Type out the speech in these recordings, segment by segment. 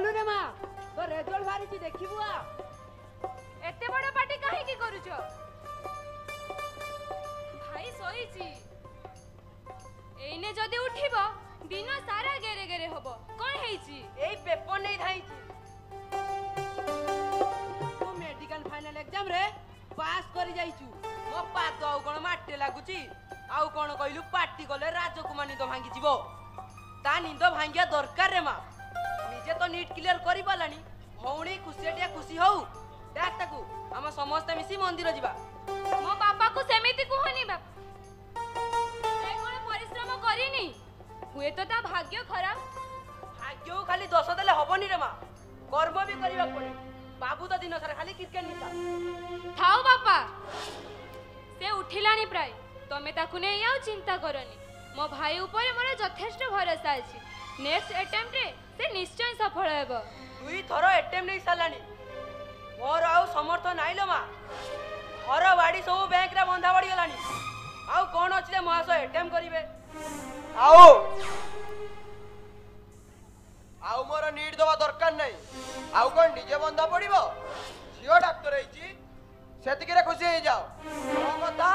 गलु रे मां तो रिजल्ट बारी छी देखिबु आ एते बड़ पार्टी काहे की करूछ भाई सोई छी एने जदी उठिबो दिन सारा गेरे गेरे होबो कोन हेई छी एई पेपर नै धाई छी तू मेडिकल फाइनल एग्जाम रे पास करि जाईचू मो पाद आउ कोन माटे लागुची आउ कोन कहिलु पार्टी गले राजकुमार निद भांगी जीवो ता निद भांगिया दरकार रे मा निजे तो नीट क्लियर करि पालानी भौणी खुशिया खुशी हौ देख ताकू हम समस्त मिसी मंदिर जीवा मो बापा को सेमिति कुहनी बाप से कोन परिश्रम करिनी हुए तो ता भाग्य खराब भाग्य खाली दोष देले हबनी रे मा कर्म भी करिबा पड़े बाबू तो दिन सारा खाली क्रिकेट निता थाओ बापा से उठिलानी प्राय तमे ताकू नै आउ चिंता करनी मो भाई ऊपर मोर यथेष्ट भरोसा अछि नेक्स्ट अटेम्प्ट रे से निश्चय सफल हेबो दुई थरो अटेम्प्ट नै सालानी मोर आउ समर्थ नाइलो मा घर बाड़ी सब बैंक रे बंधा पड़ी गलानी आउ कोन अछि महाशय अटेम्प्ट करिवे आओ आउ मोर नीड दवा दरकार नै आउ कोन निजे बंधा पड़िबो जियो डॉक्टर हेची सेतिके रे खुशी हे जाओ मो मता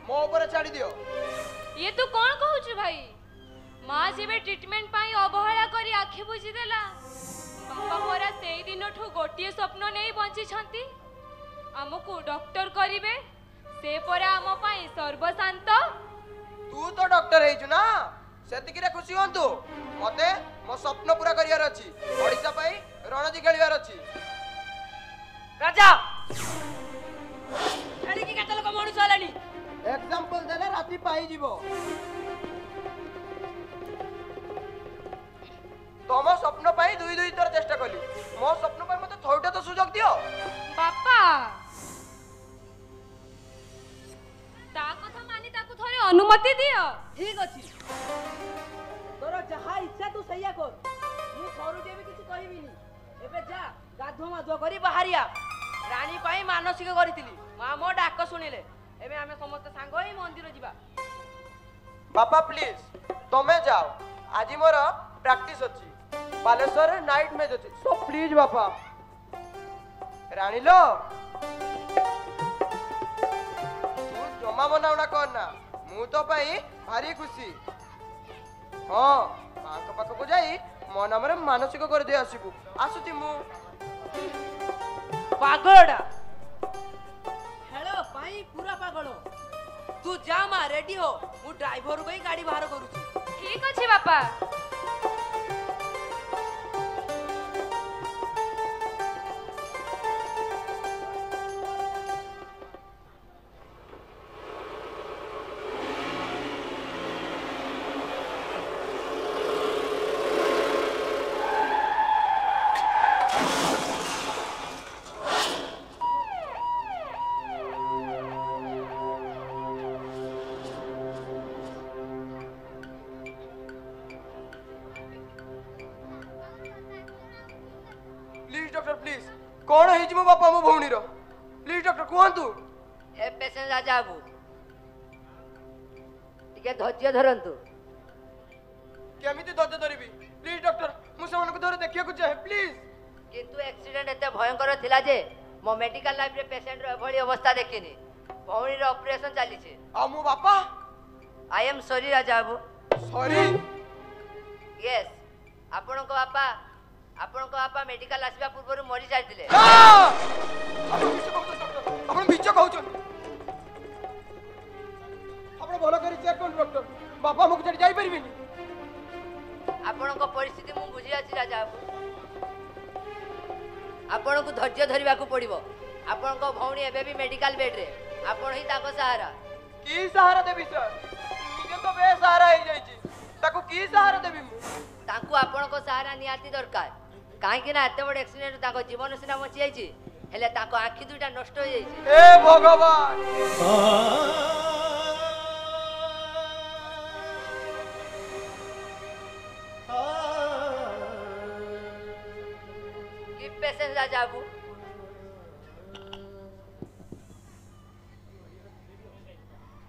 मो ऊपर छाड़ी दियो ये तू कौन कहू छु भाई मां जेबे ट्रीटमेंट पाई अवहेला करी आखि बुझी देला बापा मोरा सेई दिनठू गोटिए स्वप्न नै बंची छंती हमकु डॉक्टर करिवे से परा हम पाई सर्वशांत तू तो डॉक्टर हेछु ना सेतिके रे खुशी होंतु मते मो स्वप्न पूरा करियार अछि ओडिसा पाई रणजी खेलियार अछि राजा एडी की कतल को मनुष्य हलानी एग्जांपल देले राती पाई जीवो तोमो स्वप्न पाई दुई दुई थर चेष्टा कली मो स्वप्न पाई मते थोड़े तो सुजोग दियो बापा ता कथा मानी ताकू थोरे अनुमति दियो ठीक अछि तोर जहा इच्छा तू सैया कर मु सरू देबे किछ कहिबिनी एबे जा गाधो माधो करी बाहरिया रानी पाई मानसिक करितिली मा मो डाक सुनिले एबे हमें समस्त सांग होई मंदिर जीवा बापा प्लीज तमे जाओ आज मोर प्रैक्टिस अछि बालेश्वर नाइट मैच अछि सो प्लीज बापा रानी लो तू जमा बनाउना करना मु तो पाई भारी खुशी हां मां पाख को जाई मो नाम रे मानसिक कर दे आसीबू आसुती मु पागड़ा हेलो पाई पूरा पागल तू जा मा रेडी हो मु ड्राइवर को ही गाड़ी बाहर करू ठीक अछि बापा कौन है मो बापा मो भौणी रो प्लीज डॉक्टर कहतु ए पेशेंट राजा बाबू टिके धैर्य धरंतु केमिति धैर्य धरिबी प्लीज डॉक्टर मु सेमान को धरे देखिया को चाहे प्लीज किंतु एक्सीडेंट एते भयंकर थिला जे मो मेडिकल लाइफ रे पेशेंट रो भली अवस्था देखिनी भौणी रो ऑपरेशन चाली छे आ मो बापा I am sorry Raja Babu sorry yes आपन को बापा मेडिकल आसीबा पूर्व मरी जाइतिले आपण बिच कहउछ आपण भलो करी चेक कोन डॉक्टर बापा मुक जड़ी जाई परबिनी आपण को परिस्थिति मु बुझी आछि राजा आपण को धैर्य धरिबा को पड़िबो आपण को भौणी एबे भी मेडिकल बेड रे आपण ही ताको सहारा की सहारा देबी सर निजे तो बे सहारा ही जाई छी ताको की सहारा देबी मु ताको आपण को सहारा नियाती दरकार काहे कि ना एते बड़ एक्सीडेंट ताको जीवन सिना बची जाई छी हेले ताको आखि दुटा नष्ट हो जाई छी ए भगवान की पेशेंट राजा बाबू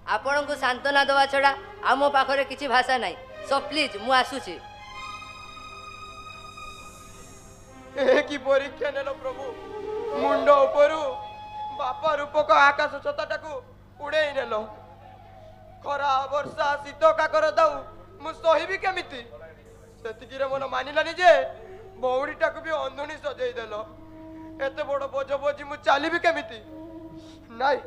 आपण को सांत्वना दवा छड़ा आ मो पाखरे किछि भाषा नाही सो प्लीज मु आसुची ए की परीक्षा नेल प्रभु मुंड उपरु बापा रूपक आकाश छताटाकू उड़े नेल खरा वर्षा शीत काकर दाऊ मु सहिबी केमिति सेतिकिरे मन मानिलानी जे बौड़ीटाकू भी अंधुनी सजई देल एते बड़ बोझ बोझी मु चलीबी केमिति नाई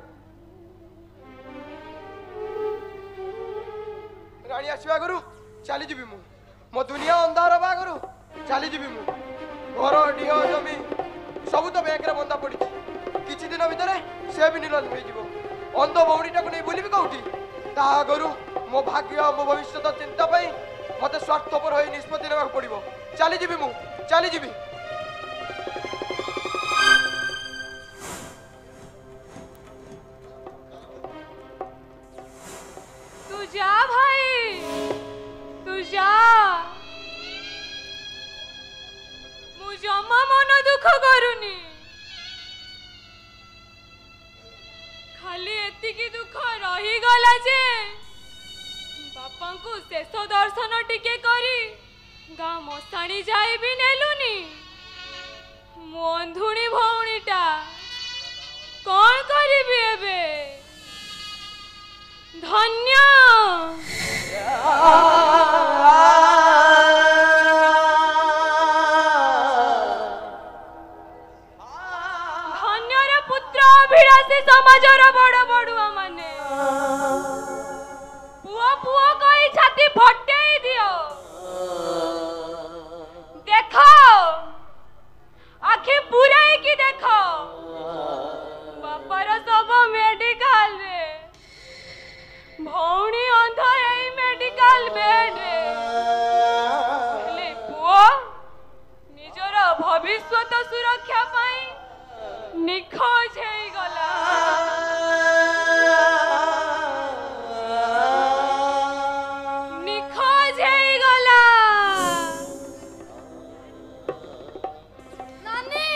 राणी आसवा आगु चली जीवी मु मो दुनिया अंधार बा आगु चली जीवी मु घर डीह जमी सब तो बैंक रे बंधा पड़ी किछि दिन भितर से भी निलज हो जीवो अंध बौड़ीटाकू नहीं बुलिबी कोठी ता आगु मो भाग्य मो भविष्य चिंता पई मते स्वार्थपर होई निष्पत्ति लेबा पड़िबो चली जीवी मु चली जीवी तू जा भाई तू जा मु जमा मन दुख करूनी खाली एतिकी दुख रही गला जे बापा को शेष दर्शन टिके करी गाँ मशाणी जाए भी नेलुनी मो अंधुणी भौणीटा कौन करिबी एबे धन्य धन्यर पुत्र अभिलाषी समाजर बड़ बड़ुआ माने पुआ पुआ कही छाती फटेई दियो देखो आखि पुराई की देखो बापार सब मेडिकल रे भौणी अंध एई मेडिकल बेड रे हेले पुओ निजर भविष्यत सुरक्षा पाई निखोज हेई गला निखोज हेई गला नानी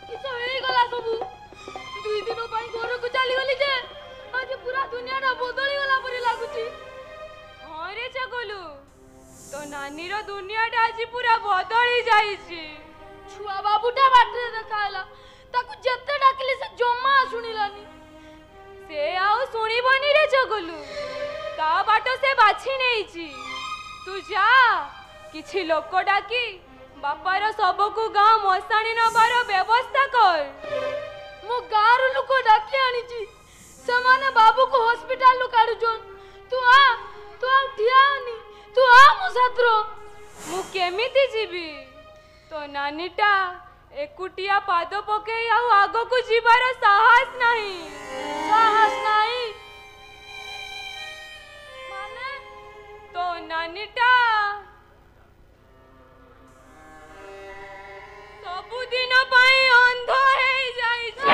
किस हेई गला सबू दुई दिन पाई घर को चली गली जे आज पूरा दुनिया ना बदली गला परी लागुची हां रे चगलू तो नानी रो दुनिया टा आज पूरा बदली जाईची छुआ बाबूटा बाटरे देखाला ताकू जत्ते डाकले से जम्मा सुनिलानी से आउ सुनिबनी रे चगलू ता बाटो से बाछि नेईची तू जा किछि लोक डाकी बापार सबको गाँ मशाणी नबार व्यवस्था कर मो गाँर लोक डाकी आनीची समाने बाबू को हॉस्पिटल लो काढुजोन तू आ ठियानी तू आ मो साथरो मु केमिति जीवी तो नानीटा एकुटिया पाद पके आउ आगो को जीवार साहस नहीं माने तो नानीटा सबु दिन पाई अंध हेई जाईची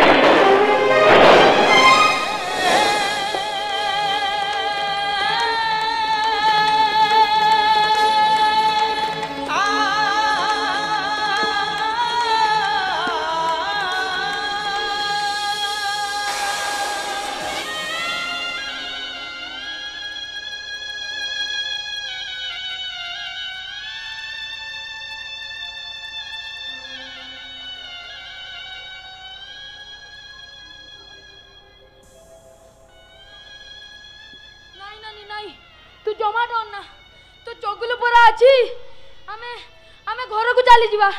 तू जमा डर ना तो चगुल परा अछि आमे घर को चली जीवा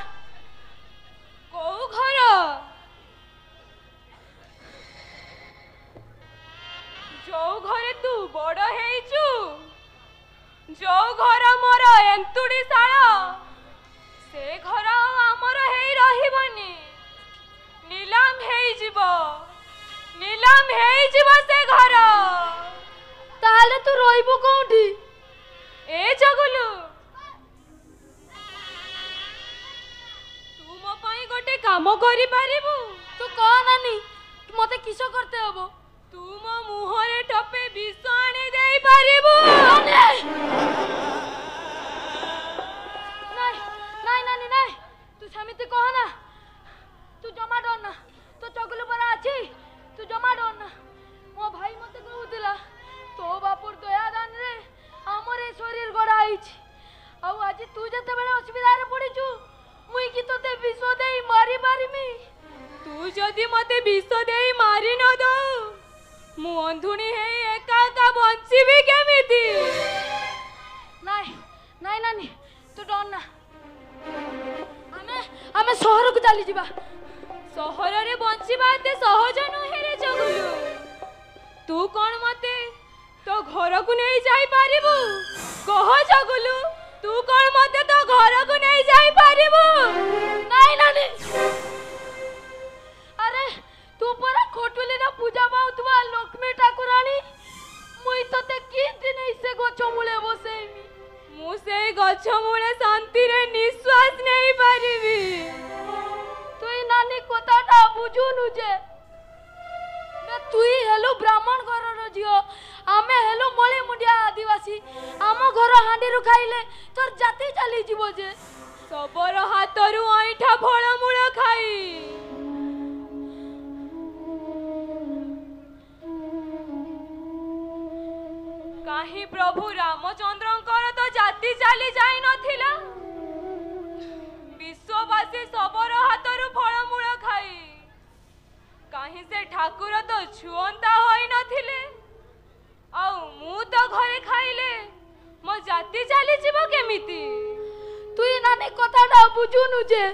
को घर जो घरे तू बड़ हेइचू जो घर मोर एंतुड़ी शाला से घर आमर हेई रहिबनी नीलाम हेई जीव से घर ताले तू रोइबो कोठी ए जगलू तू मो पाई गोटे काम करि पारिबू तू को नानी मते किसो करते हबो तू मो मुहरे टपे विष आनी देई पारिबू नहीं नानी नहीं तू समिति कह ना तू जमा डर ना तो चगलू परा अछि तू जमा डर ना मो भाई मते कहउतिला तो बापुर दया दान रे हमरे शरीर गड़ा आइछि आ आज तू बंधुणी है एका एका बंचिबी केमिति नाई नाई नानी तू डर ना आमे शहर को चली जीवा सहर रे बंचिबा एते सहज नहे रे जगुलु तू कौन मते तो घर को नहीं जाई पारिबु कह जगुलु तू कौन मते तो घर को नहीं जाई पारिबु नाई नानी अरे तू परा खोटुली ना पूजा पाउतवा लक्ष्मी ठाकुराणी मुई तते किंति नहीं से गछ मूले बसेमी मु से गछ मूले शांति रे निश्वास नहीं पारिबी तुई नानी कोताटा बुझुनु जे बे तुई हेलो ब्राह्मण घरर जियो आमे हेलो मळे मुंडिया आदिवासी आमो घर हांडीरु खाइले तोर जाति चली जीवो जे सबर हातरु आइठा फळमूळ खाई काहे प्रभु रामचंद्रंकर तो जाति चली जाई नथिला विश्ववासी सबर हातरु फळमूळ खाई काहे से ठाकुर तो छुअंता होई नथिले आउ मु तो घरे खाइले मो जाति चली जीव केमिति तुई नानी कोताटा बुझुनु जे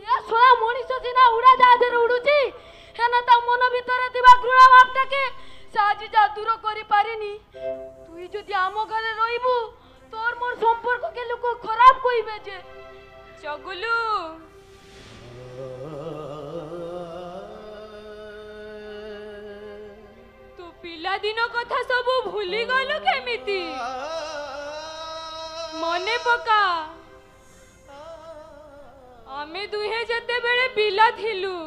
या सोया मनीष सिना उड़ा जहाज रे उडुची हेना ता मन भीतर थिबा घृणा भावटा के साजी जा दूर करि पारिनी तुई जदि आमो घरे रहिबु तोर मोर संपर्क के लोक खराब कइबे जे चगुलू तू पिला दिन कथा सब भूली गलु केमिति मने पका आमे दुहे जते बेले पिला थिलु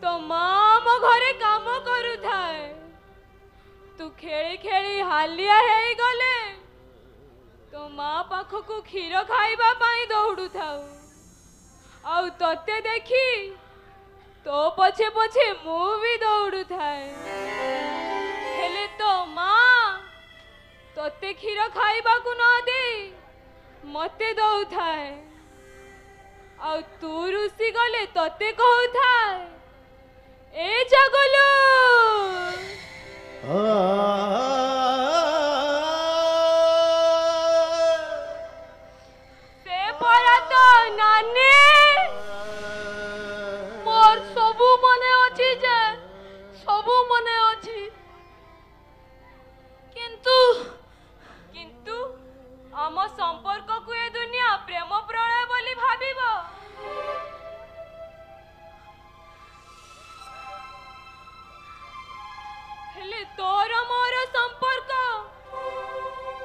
तो माँ मो घरे काम करू थाए तू खेली खेली हालिया है गले तो माँ पाख को क्षीर खाइबा पाई दौड़ू थाऊ आउ तते देखी तो पछे पछे मु भी दौड़ू थाए हेले तो माँ तते क्षीर खाइबा को न दे मते दौ थाए आउ तू रुसी गले तते कहू थाए ए जगलू से परा तो नानी मोर सबु मने अछि जे सबु मने अछि किंतु किंतु आम संपर्क को ए दुनिया प्रेम प्रलय बोली भाबिबो हेले तोर मोर संपर्क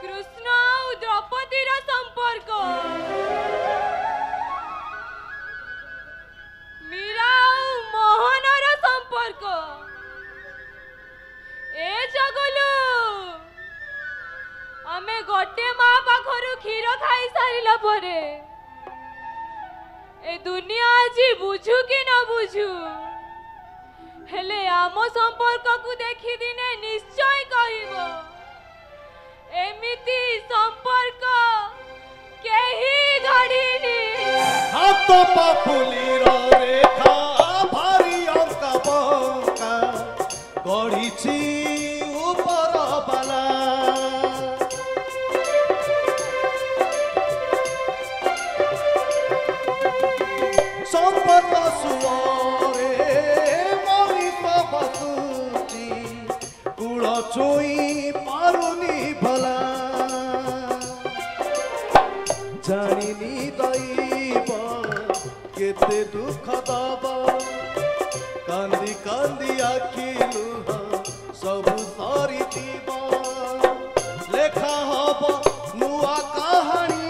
कृष्ण और द्रौपदी रा संपर्क मीरा और मोहन रा संपर्क ए जगलू आमे गोटे माँ पाखरु क्षीर खाई सारिला परे ए दुनिया आज बुझू कि न बुझू हेले आम संपर्क को देखी दिने निश्चय कहबो एमिति संपर्क केही घड़ीनी हाथ पापुली रेखा भारी अंका बंका गढ़ीची ऊपर बाला संपर्क सुरे कूल चोई पारुनी भला जानिनी दैव केते दुख दब कांदी कांदी आखि लुह सबु सरिथिब लेखा हब नुआ कहानी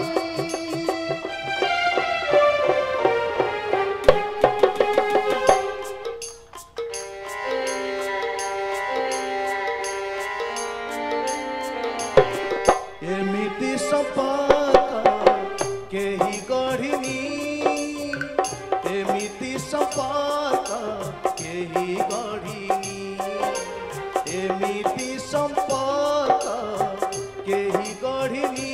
एमिति संपर्क केही गढ़िनी एमिति संपर्क केही गढ़िनी एमिति संपर्क केही गढ़िनी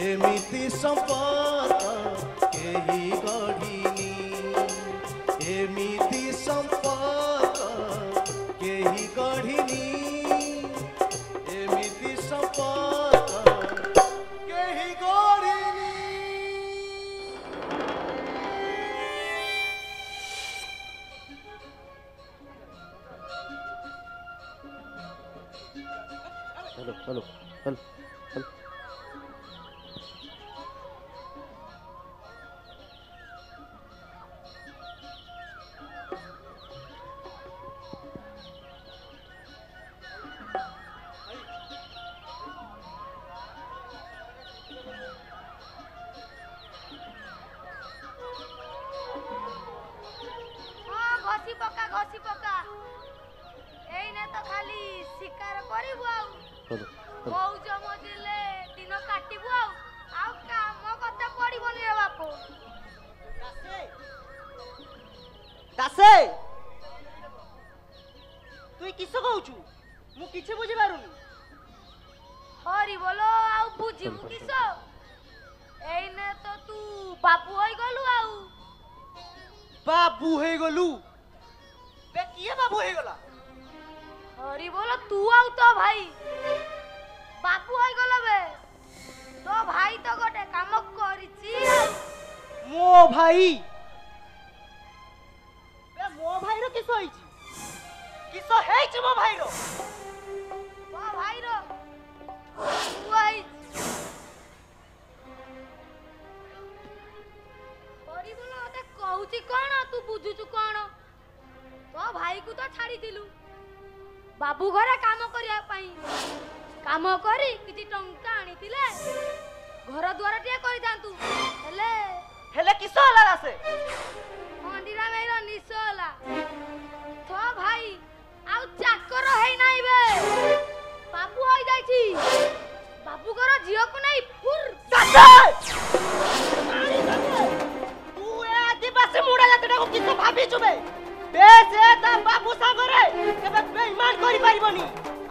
एमिति संपर्क केही गढ़िनी एमिति संपर्क हेलो हेलो हेलो हेलो घसी पका एइने तो खाली शिकार करिबु आउ हेलो मौज मजिले दिन काटिबु आउ काम कते पड़िबनी रे बापू दासे तुई किस कहूचु मु किछ बुझी पारुनी हरि बोलो आउ बुझिबु किस एइने तो तू बापू होई गलु आउ बाबू हे गलु बे किए बाबू हे गला हरि बोलो तू आउ तो भाई बापू होई गलो बे तो भाई तो गोटे काम करिछि मो भाई बे मो भाई रो किस होईची किस हेइची मो भाई रो तो भाई रो तू आई हरि बोलो ओते कहूची कोन तू बुझुचु कोन तो भाई को तो छाड़ी दिलु बाबू घरे काम करिया पाई काम करी किछि टंका आनिथिले घर द्वार टिए करि जांतु हेले किस होला दासे मंदिरा मेरा निसोला तो भाई आउ चाकर हेई नाइ बे बाबू होई जाईची बाबू घर जियो को नहीं फुर दासे तू ए आदिवासी मुडा जातडा को किस भाबी छुबे बे से ता बाबू सागरे केबे बेईमान करि पारिबनी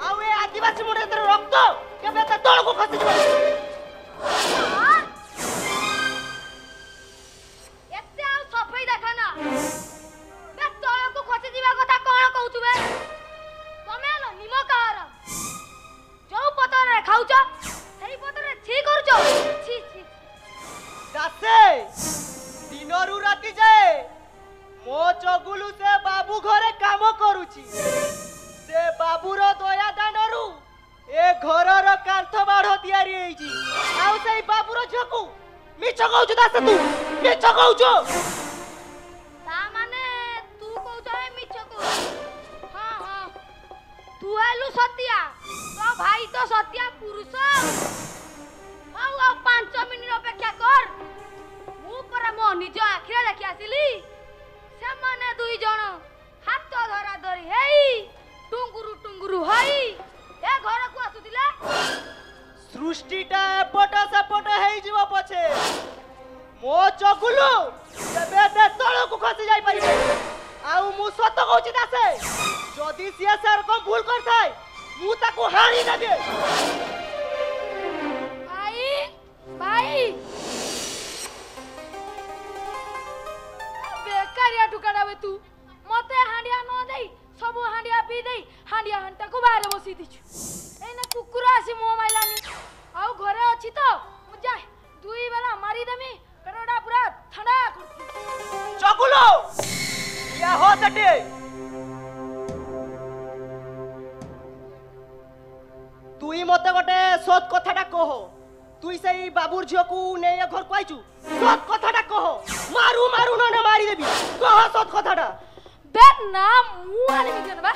आउ ए आदिवासी मुडा तर रक्त केबे ता तळ को खसी जबो एते आउ सफाई देखाना बे तळ को खसी जीवा कथा कोन कहउछु बे तमे आलो निमकार जो पतर रे खाउछ सेही पतर रे छी करूछ छी छी दासे दिनरु राती जाए मो चगुलु से बाबू घरे काम करूची से बाबूर दया दानरु ए घरर कांथ बाढ़ तयारी हेइची आउ सेई बाबूर झकु मिछ कहउछु दासे तू मिछ कहउछु ता माने तू कहउछ रे मिछ को हां हां तू आलु सत्या तो भाई तो सत्या पुरुष आउ 5 मिनिट अपेक्षा कर मु पर मो निज आखिरे देखि आसिली से माने दुई जण हाथ धरा धरी हेई टुंगुरु हई ए घर को आसुतिले सृष्टिटा एपट सेपट हेइ जीव पछे मो चगुलु केबे ते तळ को खसी जाई परिबे आउ मु सत कहउची दासे जदी सिया सर को भूल करथाय मु ताको हाणी देबे भाई बेकारिया टुकाडावे तू मते हांडिया न देई सब हांडिया पी देई हांडिया हंटा को बाहर बसी दिछु एना कुकुर आसी मो माइलानी आउ घरे अछि तो मु जाय दुई बेला मारी देमी पेटडा पूरा ठंडा करती चगुलो या हो तटे तुई मते गोटे सत कथाटा कह तुई सही बाबूर झियो को ने घर को आइचू सत कथाटा कह मारू मारू न मारी देबी कह सत कथाटा बे ना मु आनी मिजन बा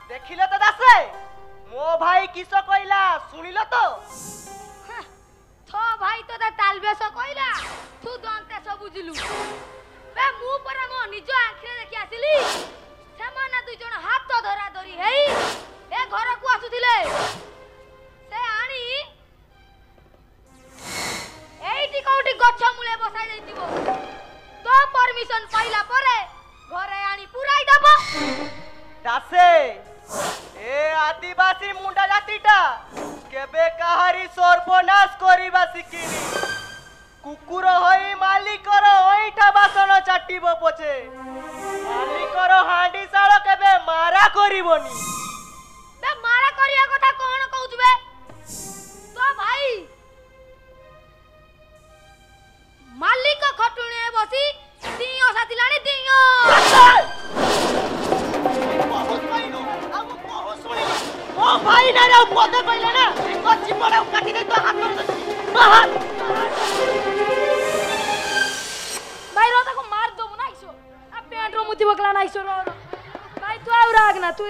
देखिले तो दासे मो भाई किस कहला सुनिलो तो थो भाई तो तालबेस कहला तू दंते सब बुझलु बे मु पर मो निज आंखरे देखि आसिली सेमाना दुई जण हाथ धरा धरी हेई ए घर को आसुथिले से आनी एइटी कोठी गछ मुले बसाई दैतिबो तो परमिशन पाइला परे घरे आनी पुराई दबो दासे ए आदिवासी मुंडा जातिटा केबे काहारी सर्वनाश करिबा सिकिनी कुकुर होई मालिकर ओइठा बासन चाटिबो पछे मालिकर हांडी साळ केबे मारा करिवनी बे मारा करिया कथा कोन कहउछबे तो भाई मालिक खटुणे बसी दियो साथिलाणी दियो ଆଉ ପଦେ କହିଲେ ନା ଏକ ଜୀବନ କାଟି ଦେଇ ତ ହାତ ବାହାର भाई रोता को मार दो ना इसो अब पेट रो मुती बकला ना इसो रो भाई तू आउ राग ना तू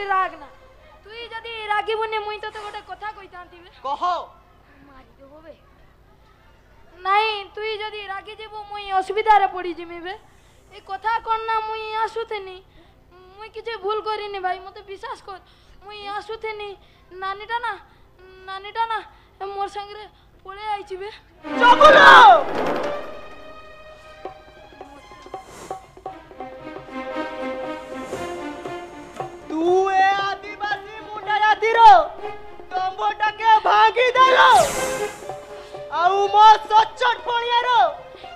जदी रागी बने मुई तो गोटे कथा कहितांती बे कह मारी देबो बे नहीं तू जदी रागी जेबो मुई असुविधा रे पड़ी जिमी बे ए कथा कोन ना मुई आसुथेनी मुई किछे भूल करिनी भाई मते विश्वास कर मुई आसुथेनी नानीटा ना मोर संग रे पळे आइची बे चगुलो तू ए आदिवासी मुंडा जातिरो तंबोटाके भागी देलो आउ मो सचट पणियारो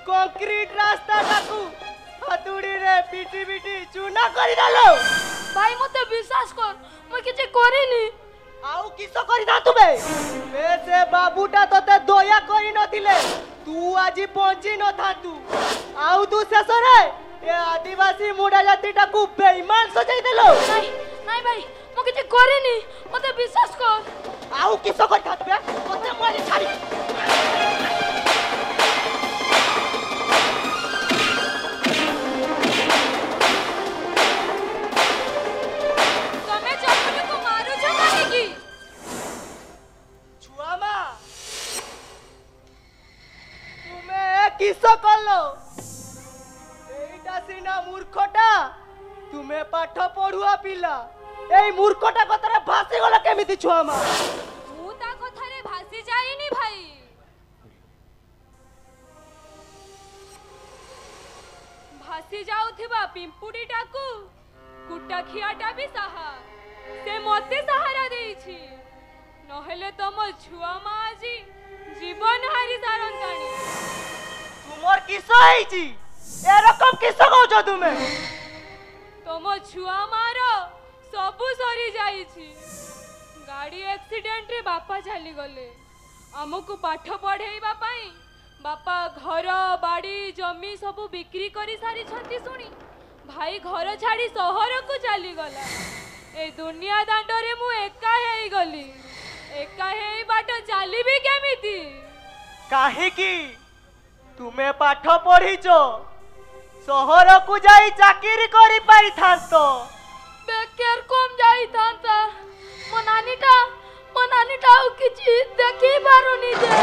कंक्रीट रास्ता टाकू हतुड़ी रे पिटी चूना करि देलो भाई मते विश्वास कर मुई किछे करिनी आउ किस करिदा तुबे बे से बाबूटा तते दया करि नथिले तू आजी पहुंची न थातू आउ तू शेषरे ए आदिवासी मुंडा जातिटा को बेईमान सजाई देलो नहीं भाई मो किछे करिनी मते विश्वास कर आउ किस करिदा तुबे मते मारी छाड़ी किस कलो एटा सिना मूर्खटा तुमे पाठ पढुआ पिला एई मूर्खटा कतरे भासी गला केमिति छुआमा मु ता कथारे भासी जाईनी भाई भासी जाउथिबा पिंपुडीटाकू कुटाखियाटा भी साहा से मते सहारा देइछि नहेले तम छुआ मा आजी जीवन हारी सारंताणी तुमर किस हैची ए रकम किस कहउछ तुमे तम छुआ मारो सबु सरी जाइछि गाड़ी एक्सीडेंट रे बापा चली गले हमकु पाठ पढ़ेइबा पई बापा घर बाड़ी जमी सबु बिक्री करी सारी छंती सुनी भाई घर छाड़ी शहर को चली गला ए दुनिया दांड रे मु एका हेई गली एका हेई बाट चली भी केमिति काहे की तुमे पाठ पढ़ीचो शहर को जाई चाकरी करी पाई थांतो बेकर कम जाई थांता मो नानीटा आउ किछि देखि पारुनी जे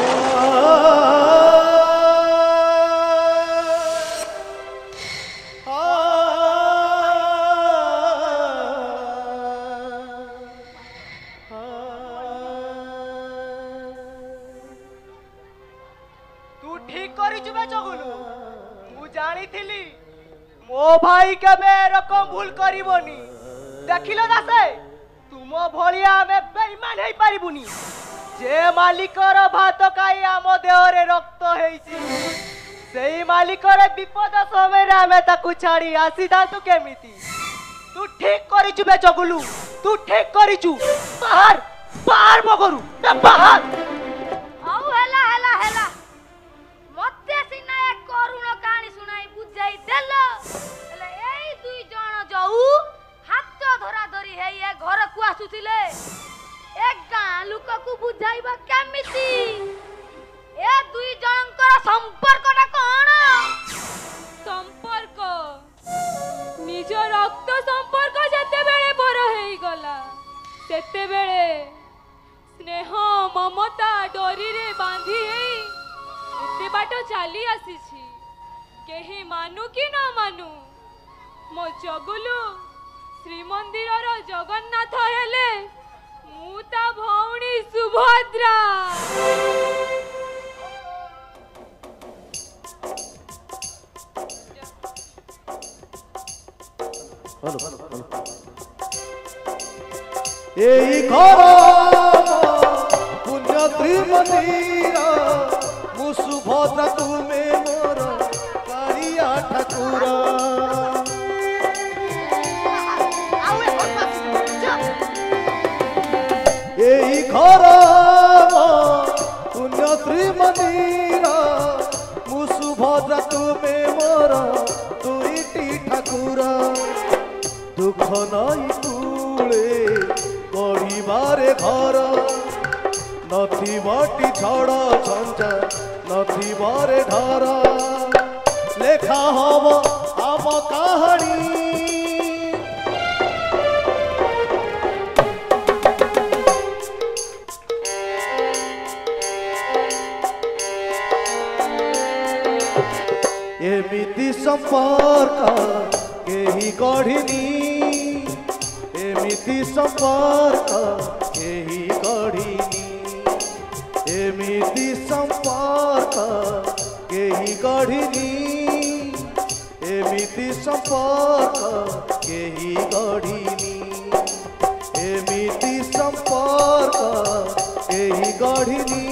मो भाई केबे रकम भूल करिवनी देखिलो दासे तुम भलिया हमें बेईमान हेई पारिबुनी जे मालिकर भात खाई आम देहरे रक्त हेइची सेई मालिकर विपद समय रे हमें ताकू छाड़ी आसी दातु केमिति तू ठीक करिचु बे चगुलू तू ठीक करिचु बाहर मगरू बे बाहर आउ हेला मते सिना एक करुण कहानी सुनाई बुझाई देलो ले एई दुई जण जाऊ हाथ धरा धरी हे ए घर को आसुथिले एक गां लोक को बुझाइबा केमिति ए दुई जनकर संपर्कटा कोन संपर्क निज रक्त संपर्क जते बेले बर हेई गला सेते बेले स्नेह ममता डोरी रे बांधी हेई एते बाट चली आसीछि केही मानु कि न मानु मो जगुलू श्रीमंदिर जगन्नाथ हेले मु ता भौणी सुभद्रा एई घर पुण्य त्रिमंदिर मु सुभद्रा तुमे मोर कालिया ठाकुर एई घर पुण्य त्रिमंदिर मु सुभद्रा तुमे मोर दुईटी ठाकुर दुख नाई कूले गढ़िबारे घर नथिबटी झड़ झंझा नथिबरे ढरा लेखा हब आम कहानी एमिति संपर्क केही गढ़िनी एमिति संपर्क केही गढ़िनी एमिति संपर्क केही गढ़िनी एमिति संपर्क केही गढ़िनी एमिति संपर्क केही गढ़िनी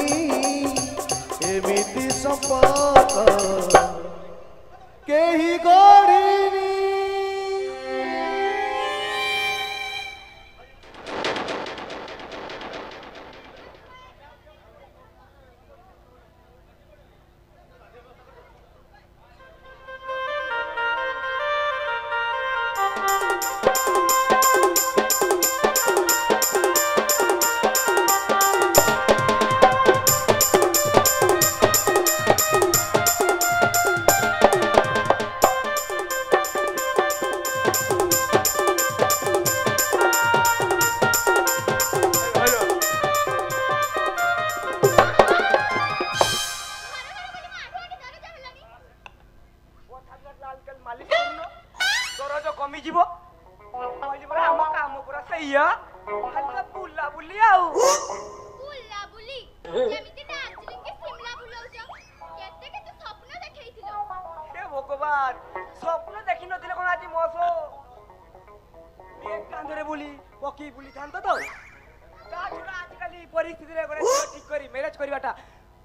एमिति संपर्क केही गढ़िनी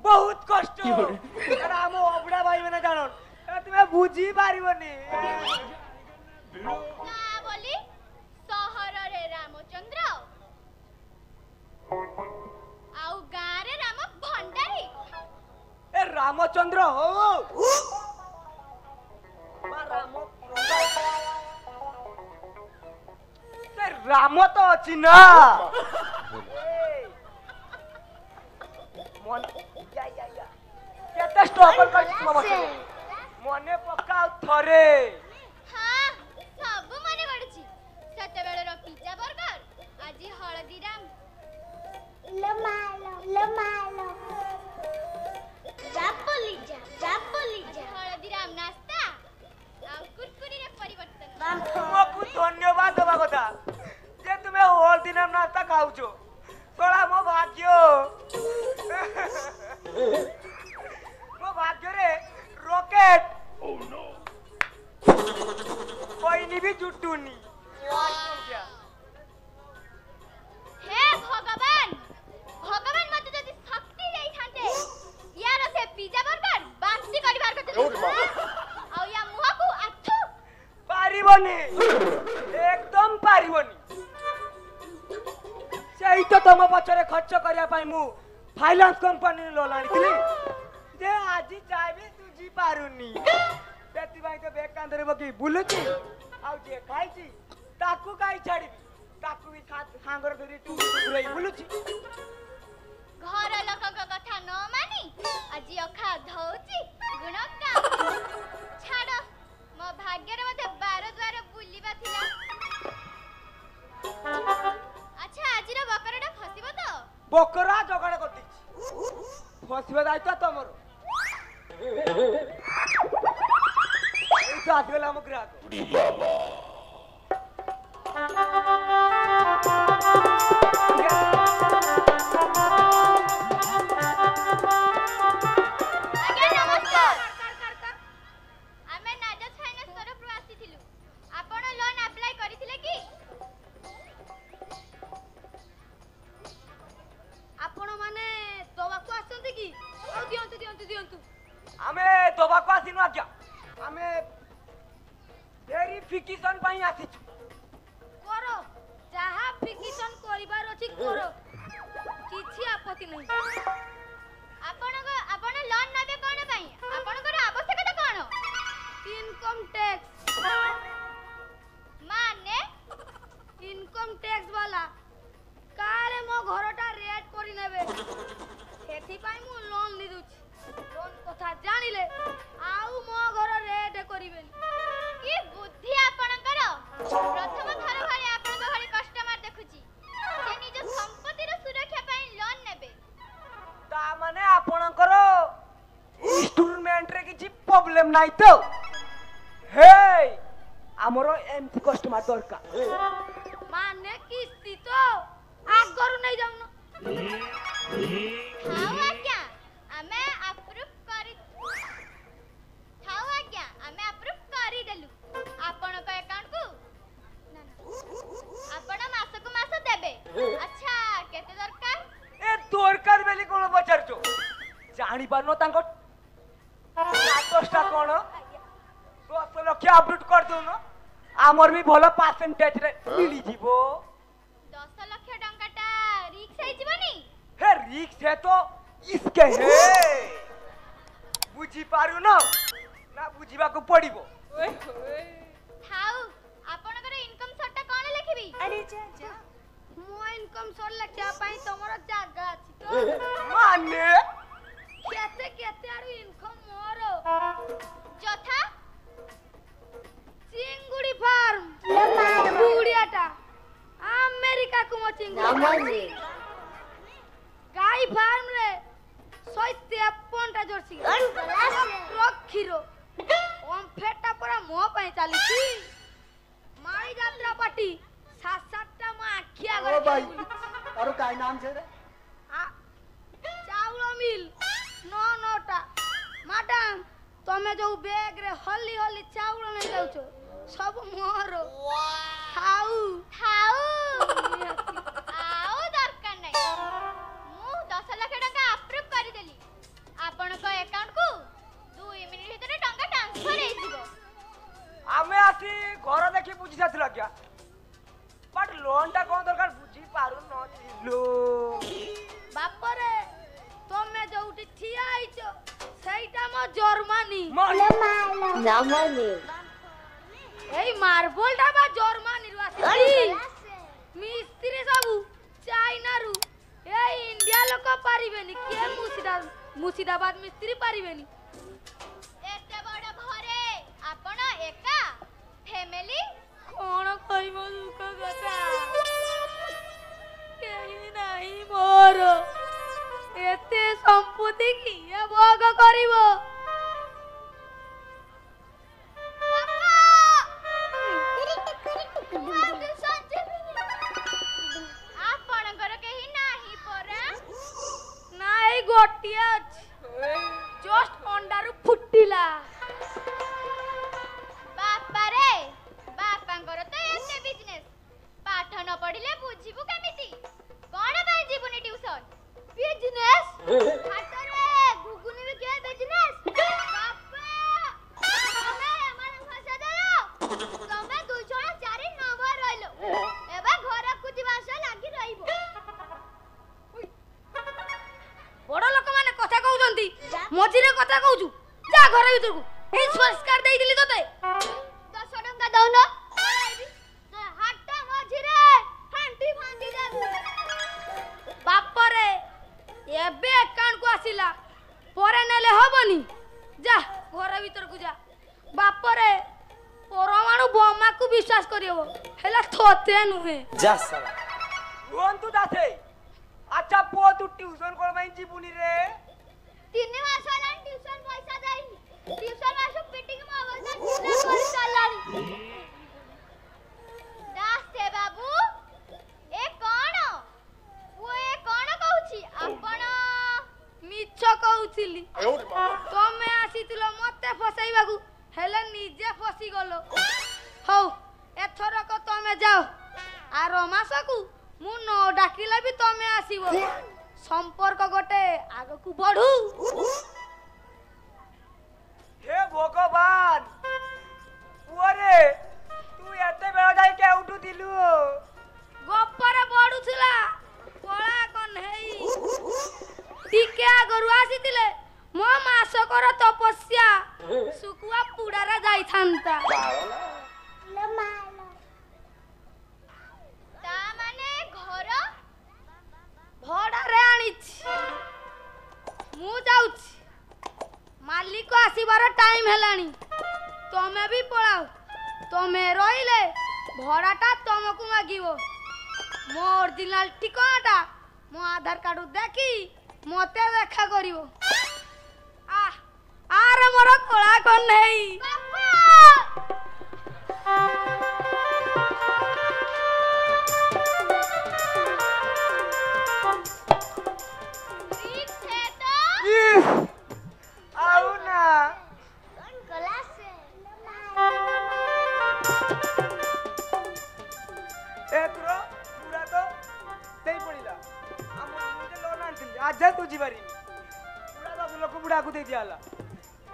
बहुत कष्ट आम अबुढ़ा भाई मैंने जान तुम्हें बुझी पारिबनी बोली सहर रे रामचंद्र आउ गाँ रे राम भंडारी ए रामचंद्र हो राम तो अच्छी ना केते स्ट्रगल मने पक्का थरे हां सब मने पड़छि सते बेले रो पिज्जा बर्गर आजी हळदीराम लो मालो जापोली जा हळदीराम नाश्ता आ कुरकुरी रे परिवर्तन तुमको धन्यवाद देबा कथा जे तुमे हळदीराम नाश्ता खाउछो तोला मो भाग्य मो भाग्य रे रॉकेट ओह नो कोई नहीं भी जुटूनी हे भगवान भगवान मते जदी शक्ति देई थांते यार से पिज्जा बर्गर बांती करिवार कते आ या मुहा को आथु पारिबनी एकदम पारिबनी सेही तो तुम पछरे खर्च करिया पाई मु फाइनेंस कंपनी लोन आनिथिली जे आजी चाहबे तू जी पारुनी सेति भाई तो बेक कांदरे बकी बुलुची आउ जे खाइची ताकू काई छाड़ी ताकू भी खांगर धरी तू पुरई बुलुची घर लोकक कथा न मानी आजी अखा धौची गुणका छाड़ मो भाग्य रे मते 12 द्वार बुलिबा थिला अच्छा आजी रे बकरडा फसिबो तो बकरा जगड़ कर दी फसबे दायित्व तमरो आस गला हम ग्राहक आज्ञा नमस्कार आमे नाजस फाइनेंस तरफ रु आसीथिलु आपण लोन अप्लाई करिथिले की आपण माने दवाको आसंती की दियंतु आमे दबाको आसीनु आज्ञा आमे वेरिफिकेशन पाई आसीछु करो जहा फिकिशन करिबार अछि करो किछि आपत्ति नहीं आपण लोन नबे कोन पई आपनकर आवश्यकता कोन इनकम टैक्स माने इनकम टैक्स वाला काले मो घरटा रेट करि नेबे सेथि पाई मु लोन नी दुछि लोन कथा जानिले आउ मो घर रेट करिबेनी की बुद्धि आपणकर प्रथम थर भरी आपणक भरी कस्टमर देखुची जे निज संपत्तिर सुरक्षा पई लोन नेबे ता माने आपणकर इंस्टॉलमेंट रे किछि प्रॉब्लम नाही तो हे हमरो एमती कस्टमर दरकार माने किस्ती तो आगरु नै जाउनो थाउ आज्ञा आमे अप्रूव करी थाउ आज्ञा आमे अप्रूव करी देलु आपणक अकाउंट को ना आपण मासको मास देबे अच्छा केते दरकार ए दरकार बेली कोन बचारचो जानि पारनो तांको स्टाटसटा कोन 10 लाख अपडेट कर दोनो आमर भी भलो परसेंटेज रे मिली जीवो 10 लाख टंकाटा रिक्स है जीवनी हे रिक्स है तो इसके है बुझी पारु न ना बुझीबा को पड़िबो थाउ आपणकर इनकम सर्ट कोन लिखिबी अरे जा मो इनकम सोर लखिया पाई तमरो जागा अछि तो माने केते केते आरु इनकम मोरो जथा चिंगुड़ी फार्म गुड़ियाटा अमेरिका को मो चिंगुड़ी गाय फार्म रे 153 टा जर्सी ट्रक खीरो ओमफेटा पूरा मो पई चालीसी माई यात्रा पार्टी 7-7 टा मा आखिया ओ भाई और काय नाम छे रे चाउल मिल 9 टा मैडम तमे जो बैग रे हल्ली हल्ली चाउल नै जाउछो सब मोरो खाऊ थाउ आउ दरकार नै मु 10 लाख टंका अप्रूव करी देली आपणक अकाउंट को 2 मिनिट भीतर टंका ट्रांसफर हे जिवो आमे आसी घर देखि बुझी जाथिला क्या बट लोन टा कोन दरकार बुझी पारु न लो बाप रे तमे जोउटी ठिया आइछो सेइटा मो जर्मनी नमनी एई मार्बलटा बा जर्मनी रु आसी मिस्त्री सबु चाइना रु एई इंडिया लोक पारिबेनी के मुर्शिदाबाद मिस्त्री पारिबेनी एते बड़ घरे आपण एका फैमिली कोण कहइबो दुख कथा केही नाही मोर एते संपत्ति की ए भोग करिवो आपणकर केही नाही परा नाई गोटिया जस्ट अंडारु फुटिला बापा रे बापांकर तो एते बिजनेस पाठ न पढिले बुझिबु केमिति कोन बाय जीवनी ट्यूशन बिजनेस हाटरे गुगुनी भी के बिजनेस बापा तमे हमर भाषा देलो तमे 2 जण 4 नंबर रहिलो एबा घर को दिवासा लागी रहिबो बड़ लोक माने कथा कहउजंती मझिरे कथा कहउजु जा घर भीतर को इंश्योरेंस कार्ड देई दिली तते 10 टंका दउनो हाट मझिरे फांटी फांटी जाबु बाप रे एबे अकाउंट को आसिला परे नेले हबनी जा घर भीतर को जा बाप रे परमाणु बोमा को विश्वास करियो हेला थोते नुहे जा साला लोन तू दाथे अच्छा पो तू ट्यूशन कोन माइन जीबुनी रे 3 मास होला ट्यूशन पैसा देइनी ट्यूशन मास मीटिंग में अवस्था पूरा कर चलानी दास से बाबू ए कोन वो ए कोन कहूची आपण मिछ कहउथिली तमे आसीतिलो मते फसाइबाकू हेले निजे फसी गलो हौ एथरक तमे जाओ आर मासकू मु न डाकिला भी तमे आसीबो संपर्क गोटे आगो को बढ़ू हे भगवान ओरे तू एते बेला जाई के उठू दिलु गोपर बढ़ुथिला पळा कोन हेई टिके आगरु आसीतिले मो मासकर तपस्या सुकुआ पुडारा जाई थांता ता माने घर पलाइबार टाइम हेलानी तमे भी पळाओ तमे रहिले भड़ाटा तुमको मागिबो मो ओरिजिनल ठिकानाटा मो आधार कार्ड देखी मते देखा करिवो आरे मोर कोला कोन नहीं ठीक है तो आओ ना क्लास एथरो पूरा तो तेई पड़िला हम मुझे लोन आनथिली आज जा तू जीवारी पूरा 10 लोक बुढ़ा को दे दियाला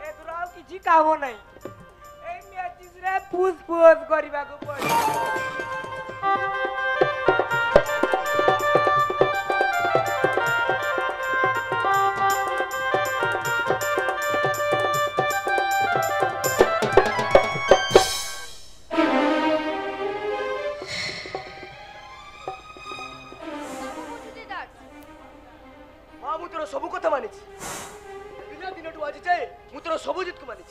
एथरो आ किछि काम नाही ए मैचिस रे पूछ पूछ करबा को पड़ी सब कथा मानी दिन दिन आज जाए मुझे सब जित को मानी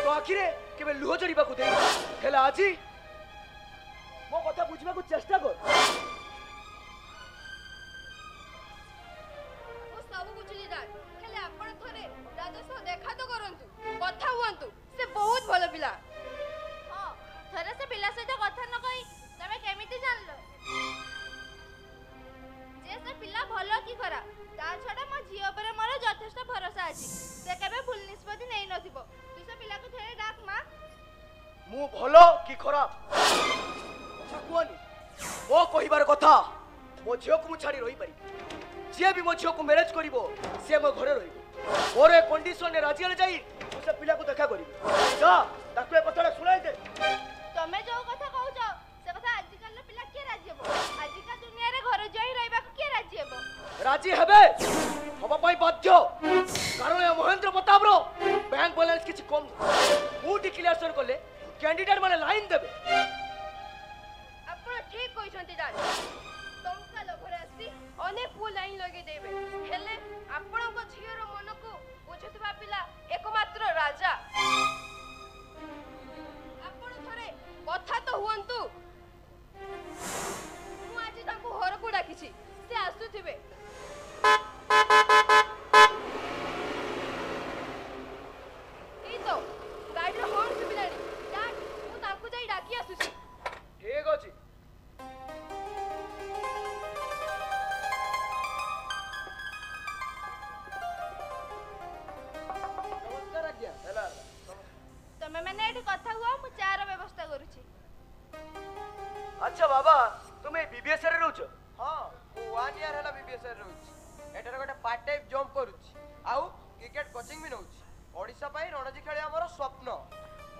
तो आखिरे केबे लुह जड़ीबा को दे हेला आज मो कथा बुझबा को चेष्टा कर ओ सब बुझली डाड हेले आपण थरे राजस्व देखा तो करंतु कथा हुअंतु से बहुत भलो पिला हां थरे से पिला सहित कथा न कहि तमे केमिति जानलो जे से पिला भलो की खरा ता छडा म झियो परे मोर यथेष्ट भरोसा अछि से केबे भूल निष्पत्ति नै नथिबो तू से पिला को थरे डाक मा मु भलो की खराब छकुआनी ओ कहिबार कथा मो झियो को मु छाड़ी रही पारी जे भी मो झियो को मैरिज करिवो से मो घरे रहिबो मोर ए कंडीशन ने राजी ले जाई तू से पिला को देखा करिवो जा ताकू ए कथाटा सुनाई दे तमे जो कथा कहू जाओ से कथा आज काल पिला के राजी हेबो आज का दुनिया रे घर जाई रहबा को के राजी हेबो राजी हेबे हबा पाई बाध्य कारण ए महेंद्र प्रताप रो बैंक बैलेंस किछि कम मु डिक्लेरेशन करले कैंडिडेट माने लाइन देबे आपण ठीक कहिसंती डाड टंका लोभरे आसी अनेक पुआ लाइन लगे देबे हेले आपण को झियर मन को बुझुतबा पिला एकमात्र राजा आपण थरे कथा तो हुअंतु मु आज ताको घर को डाकिछि से आसुथिबे ई तो गाड़ी रो हॉर्न सुबिलानी डाड मु ताको जाई डाकी आसुछि ठीक अछि नमस्कार आज्ञा हेला तमे माने एठी कथा हुआ मु चार व्यवस्था करूची अच्छा बाबा तुमे बीबीएस रे रहउछ हां मु 1 इयर हला बीबीएस रे रहउछि एटार गोटे पार्ट टाइम जॉब करूछि आउ क्रिकेट कोचिंग भी नउछि ओडिसा पई रणजी खेले हमर स्वप्न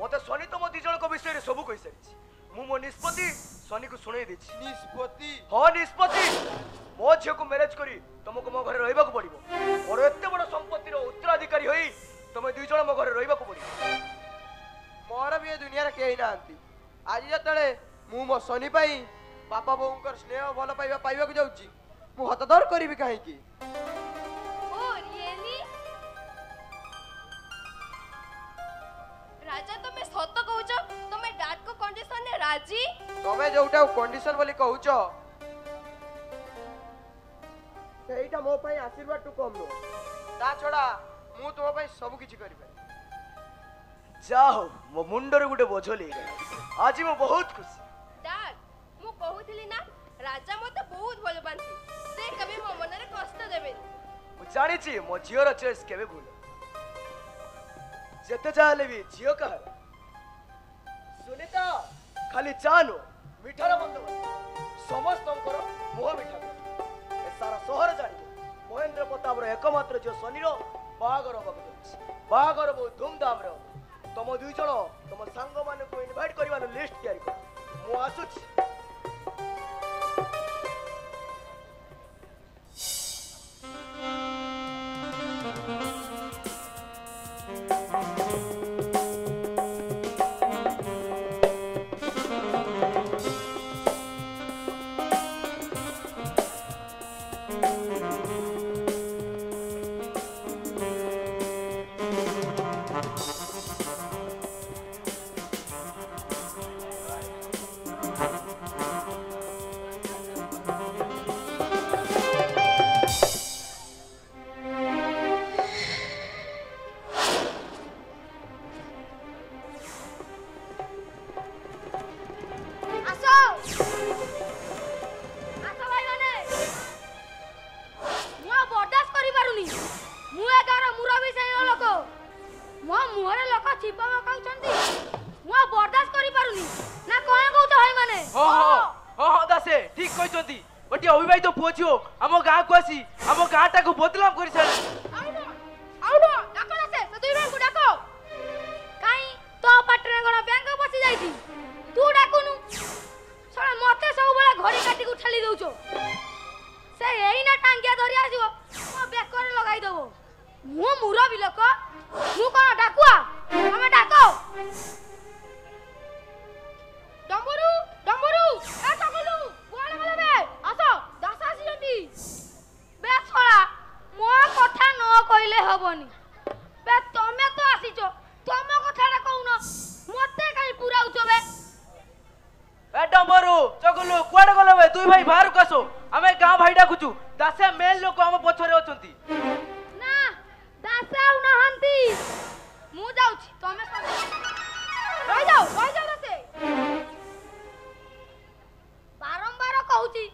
मते सनी तो मो दी जण को विषय रे सब कहि सारिछि मु मो निष्पत्ति सनी को सुनाई देछि निष्पत्ति हां निष्पत्ति मो झियो को मैरिज करी तुमको मो घरे रहबा को पड़िबो और एते बड़ संपत्ति रो उत्तराधिकारी होई तुमे दुई जण मो घरे रहबा को पड़िबो मोर भी ए दुनिया रे केही नांती आज जतळे मु मो सनी पई बापा बोंकर स्नेह भल पाइबा पाइबा को जाउची मु हतदर करिवि काहे की ओ रियली राजा तुमे सत कहउछ तुमे डाड को कंडीशन ने राजी तमे जोटा कंडीशन बोली कहउचो सेईटा मो पई आशीर्वाद टू कम नो ता छोड़ा मु तुम पई सब किछि करिबे जाओ मो मुंडर गुटे बोझ ले गया आज मो बहुत खुशी डाड मु कहउथिली ना राजा मते बहुत भलो बांती से कभी मो मन रे कष्ट देबे मु जानि छी मो झियो र चॉइस केबे भूल जते चाहले भी झियो कह सुनीता खाली चानो मिठार बंदोबस्त समस्त करो मोह मिठा ए सारा शहर जानि महेंद्र प्रताप रो एकमात्र जो सनीरो बागर होबाक जाउछि बागर बहुत धूमधाम रो तम दुई जण तम सांग मान को इनवाइट करबार लिस्ट तैयारी कर मु आसुछि कहउचंती गोटे अविवाहित पुओ झियो आम गाँ को आसी आम गाँटा को बदनाम कर सारी आउनो डाको से दुई भाई को डाको काई तो पाटरे गण बैंक बसी जाईती तू डाकुनु सळा मते सब बळा घड़ी काटी को ठेली दउचो से एई ना टांगिया धरि आजिवो मो बेकर लगाई दबो मु मुरबी लोक मु कोन डाकुआ हमें डाको डम्बरू डम्बरू ए सकलू कोन गले बे आसो दास आसी जंती बे छोड़ा मो कथा न कइले हबनी बे तमे तो आसीचो तम कथाटा कहउनो मते काई पुराउचो बे ए डम्बरू चगलू कुआडे गले बे दुई भाई बाहर को आसो आमे गाँ भाई डाकुचू दासे मेल लोक आम पछरे अछंती ना दासाउ नहंती मु जाउची तमे रह जाओ दासे बारंबार कहूची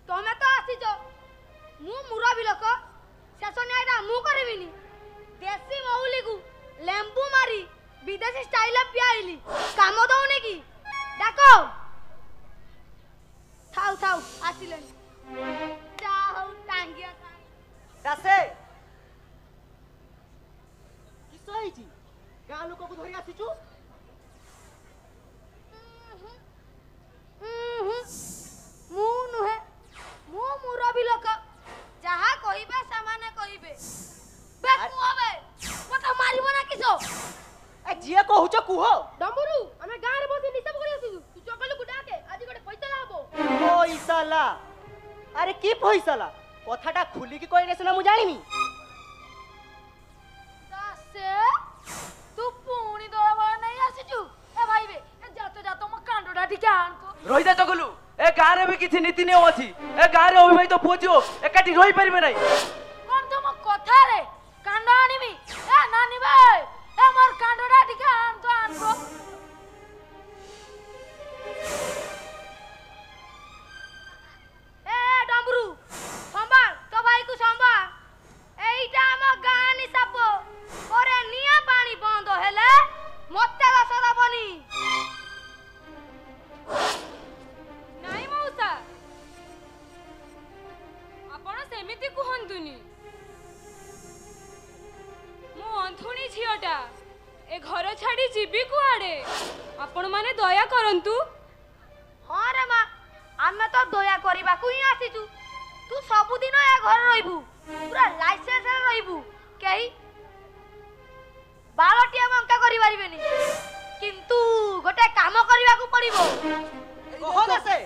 तमे तो आसीचो मु मुरबी लोक शेष न्यायटा मु करबिनी देसी मौली को लेंबू मारी विदेशी स्टाइल पियाइली काम दउने की डाको थाउ थाउ आसिलेनी जाऊ टांगिया दासे किस होईची गाँ लोक को धरि आसीचू मु नुहे मु मुरबी लोक जहा कहिबे सामाने कहिबे बे कुहबे मत मारिबो ना किसो ए जिए कहूच कुह डम्बरू हमें गाँ रे बसी निसब करी आसी तू चकल को डाके आज गोटे पैसा लाबो ओ ईसाला अरे की पैसाला कथाटा खुली की कहने से ना मु जानिमी दासे तू पुणी दरबार नहीं आसीचू ए भाई बे ए जातो जातो म कांडोडा ठीक आन को रोहित चगलू ए गाँ रे भी किछि नीति नियम अछि ए गाँ रे अविवाहित पुओ झियो एकाठी रही परिबे नै कोन तुम कथा रे कांडा आनिमी ए नानी भाई ए मोर कांडोडा ठीक आन को ए डम्बरू संभाल तो भाई को संभाल एइटा हम गाँ नि साप ओरे निया पानी बंद हेले मते गस दबनी नाई मौसा आपण सेमिति कुहंतुनी मो अंधुणी झियोटा ए घर छाड़ी जीबी कुआडे आपण माने दया करंतु हां रे मां आमे तो दया करबा को ही आसीचू तू सब दिन ए घर रहिबू पूरा लाइसेंस रे रहिबू केही बालटिया मंका करि पारिबेनी किंतु गोटे काम करबा को पड़िबो कहो दासे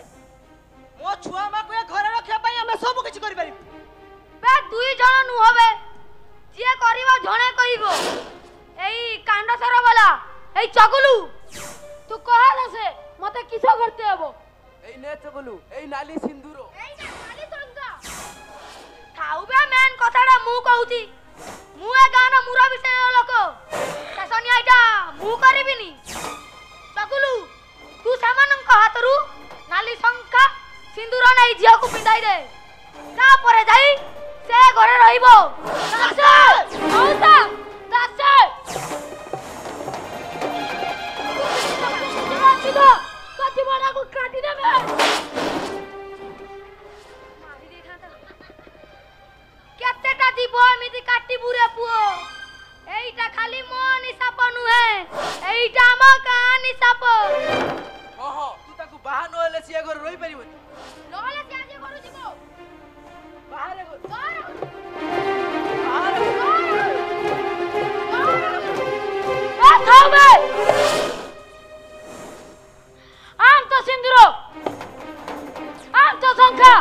मो छुआ मा को घर रखिया पई हम सब किछ करि पारि बे दुई जण नु होबे जे करिवो जणे कहिबो एई कांडसर वाला एई चगलू तू कहला से मते किछो करते हबो ए ने चगलू ए नाली सिंदूरो एई ना खाली तंगा थाउ बे मेन कथाडा मु कहूची मु ए गाना मुरा विषय लोक शासनिया आइटा मु करबिनी चगलू तू सामानंक हातरू नाली संका सिंदूर नै झिया को पिंदाई दे ता परे जाई से घरे रहिबो दासे मौसा दासे चलो कति बड़ा को काटी देबे मारी दे था केतेटा दीबो एमिति काटी बुरे पुओ एइटा खाली मोनी साप नुहे एइटा हम कानी साप ओहो तू ताकू बाहा न हेले सिया घर रही परिबनी नले से आज करू जिवो बाहर ए थाबे आम तो सिंदूरो आम तो संखा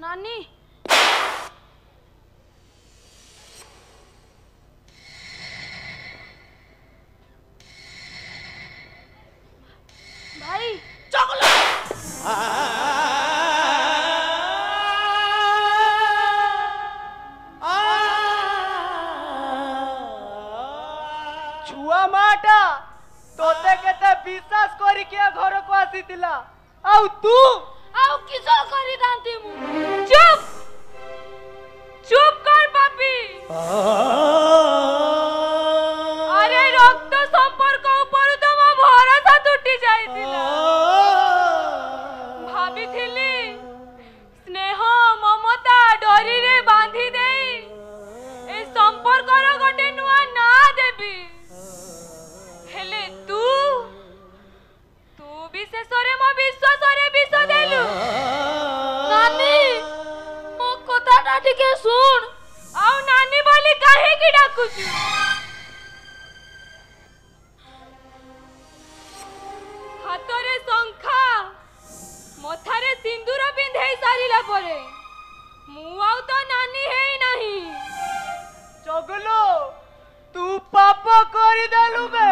नानी भाई କରିକି ଏ ଘରକୁ ଆସିଥିଲା ଆଉ ତୁ ଆଉ କିସ କରିଥାନ୍ତି ମୁଁ ଚୁପ୍ ଚୁପ୍ କର ପାପି আরে রক্ত সম্পর্ক উপর তো মো ভরসা টুটি যাইতিলা ভাবিথিলি স্নেহ মমতা ডরিরে বাঁধি দেই এই সম্পর্কর গোটে নুয়া না দেবি হেলে তু বিশেষরে মো বিশ্বাসরে বিষ দেলু নানি ମୋ କଥାଟା ଟିକେ ଶୁଣ ଆଉ ନାନୀ ବୋଲି କାହିଁକି ଡାକୁଛୁ ହାତରେ ଶଙ୍ଖା ମଥାରେ ସିନ୍ଦୁର ପିନ୍ଧେଇ ସାରିଲା ପରେ ମୁଁ ଆଉ ତ ନାନୀ ହେଇ ନାହିଁ ଚଗଲୁ ତୁ ପାପ କରିଦେଲୁ ବେ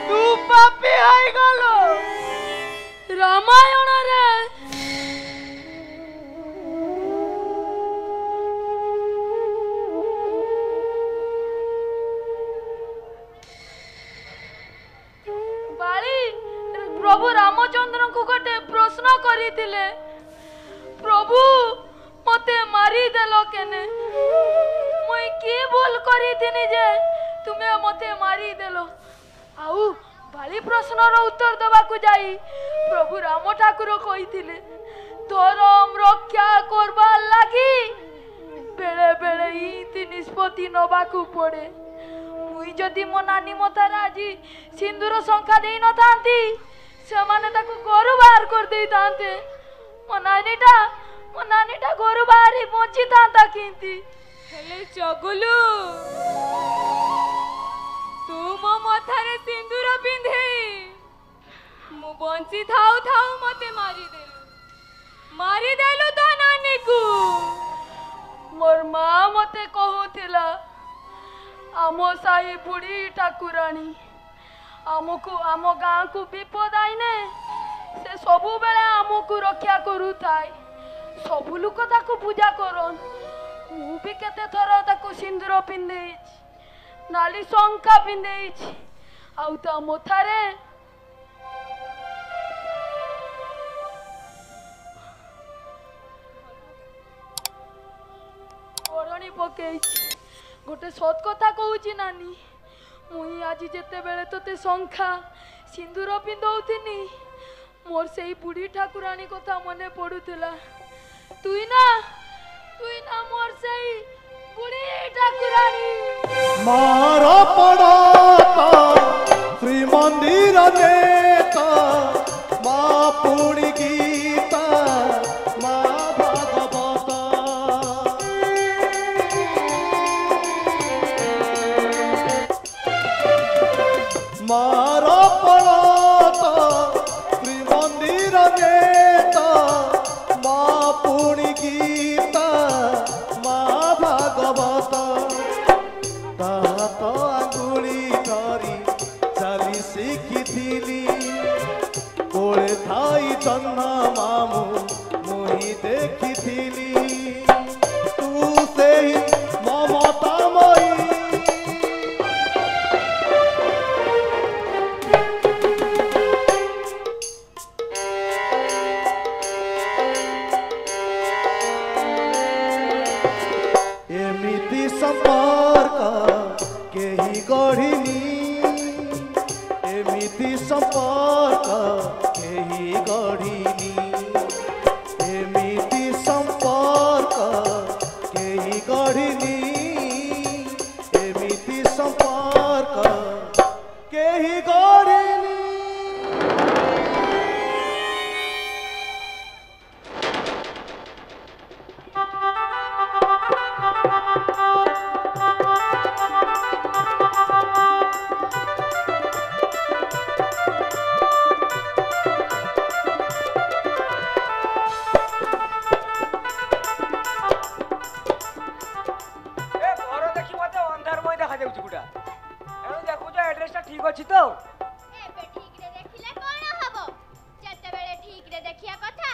ତୁ ପାପୀ ହେଇଗଲୁ ରାମାୟଣରେ प्रभु रामचंद्र को गोटे प्रश्न करिथिले प्रभु मते मारी देलो केने मुई की भूल करिथिनी जे तुमे मते मारी देलो आउ बाली प्रश्न रो उत्तर देबा को जाई प्रभु राम ठाकुर कहिथिले तोरम रक्षा करबा लागि बेले बेले इति निष्पत्ति नबा को पड़े मुई जदी मो नानी मतार आजी सिंदूर संख्या देई न थांती से माने ताको गोरु बाहर कर देई थांते मो नानीटा गोरु बाहर ही पहुंची थांता किंती हेले चगुलू तू मो मथारे सिंदूर पिंधेई मु बंची थाउ थाउ मते मारी देलु तो नानी को मोर मां मते कहूथिला आमो साई बुढ़ी ठाकुराणी आमको आम गाँ को विपद आईने से सबु बेले आमको रक्षा करू थाए सबु लोक ताको पूजा करन मु भी केते थर ताको सिंदूर पिंधेइछि नाली शंखा पिंधेइछि आउ ता मोथारे ओढ़णी पकेइछि गोटे सत कथा कहूची नानी मुई आज जेते बेले तोते शंखा सिंदूर पिंधौथिनी मोर सेई बुढ़ी ठाकुराणी कथा मने पड़ुथिला तुई ना मोर सेई बुढ़ी ठाकुराणी मार पड़ता श्री मंदिर नेता माँ पुणी गीता माँ भागवता मार पड़ता श्री मंदिर नेता माँ पुणी गीता माँ भागवत तो आंगुली धरी चली शिखी कोड़े थाई जन्म मामू मुही देखी तू से ममतामयी एमिति संपर्क केही गढ़िनी एमिति संपर्क केही गढ़िनी एमिति संपर्क केही गढ़िनी एमिति संपर्क केही गढ़िनी ठीक अछि तो एबे ठीक रे देखिले कोन हबो जते बेले ठीक रे देखिया कथा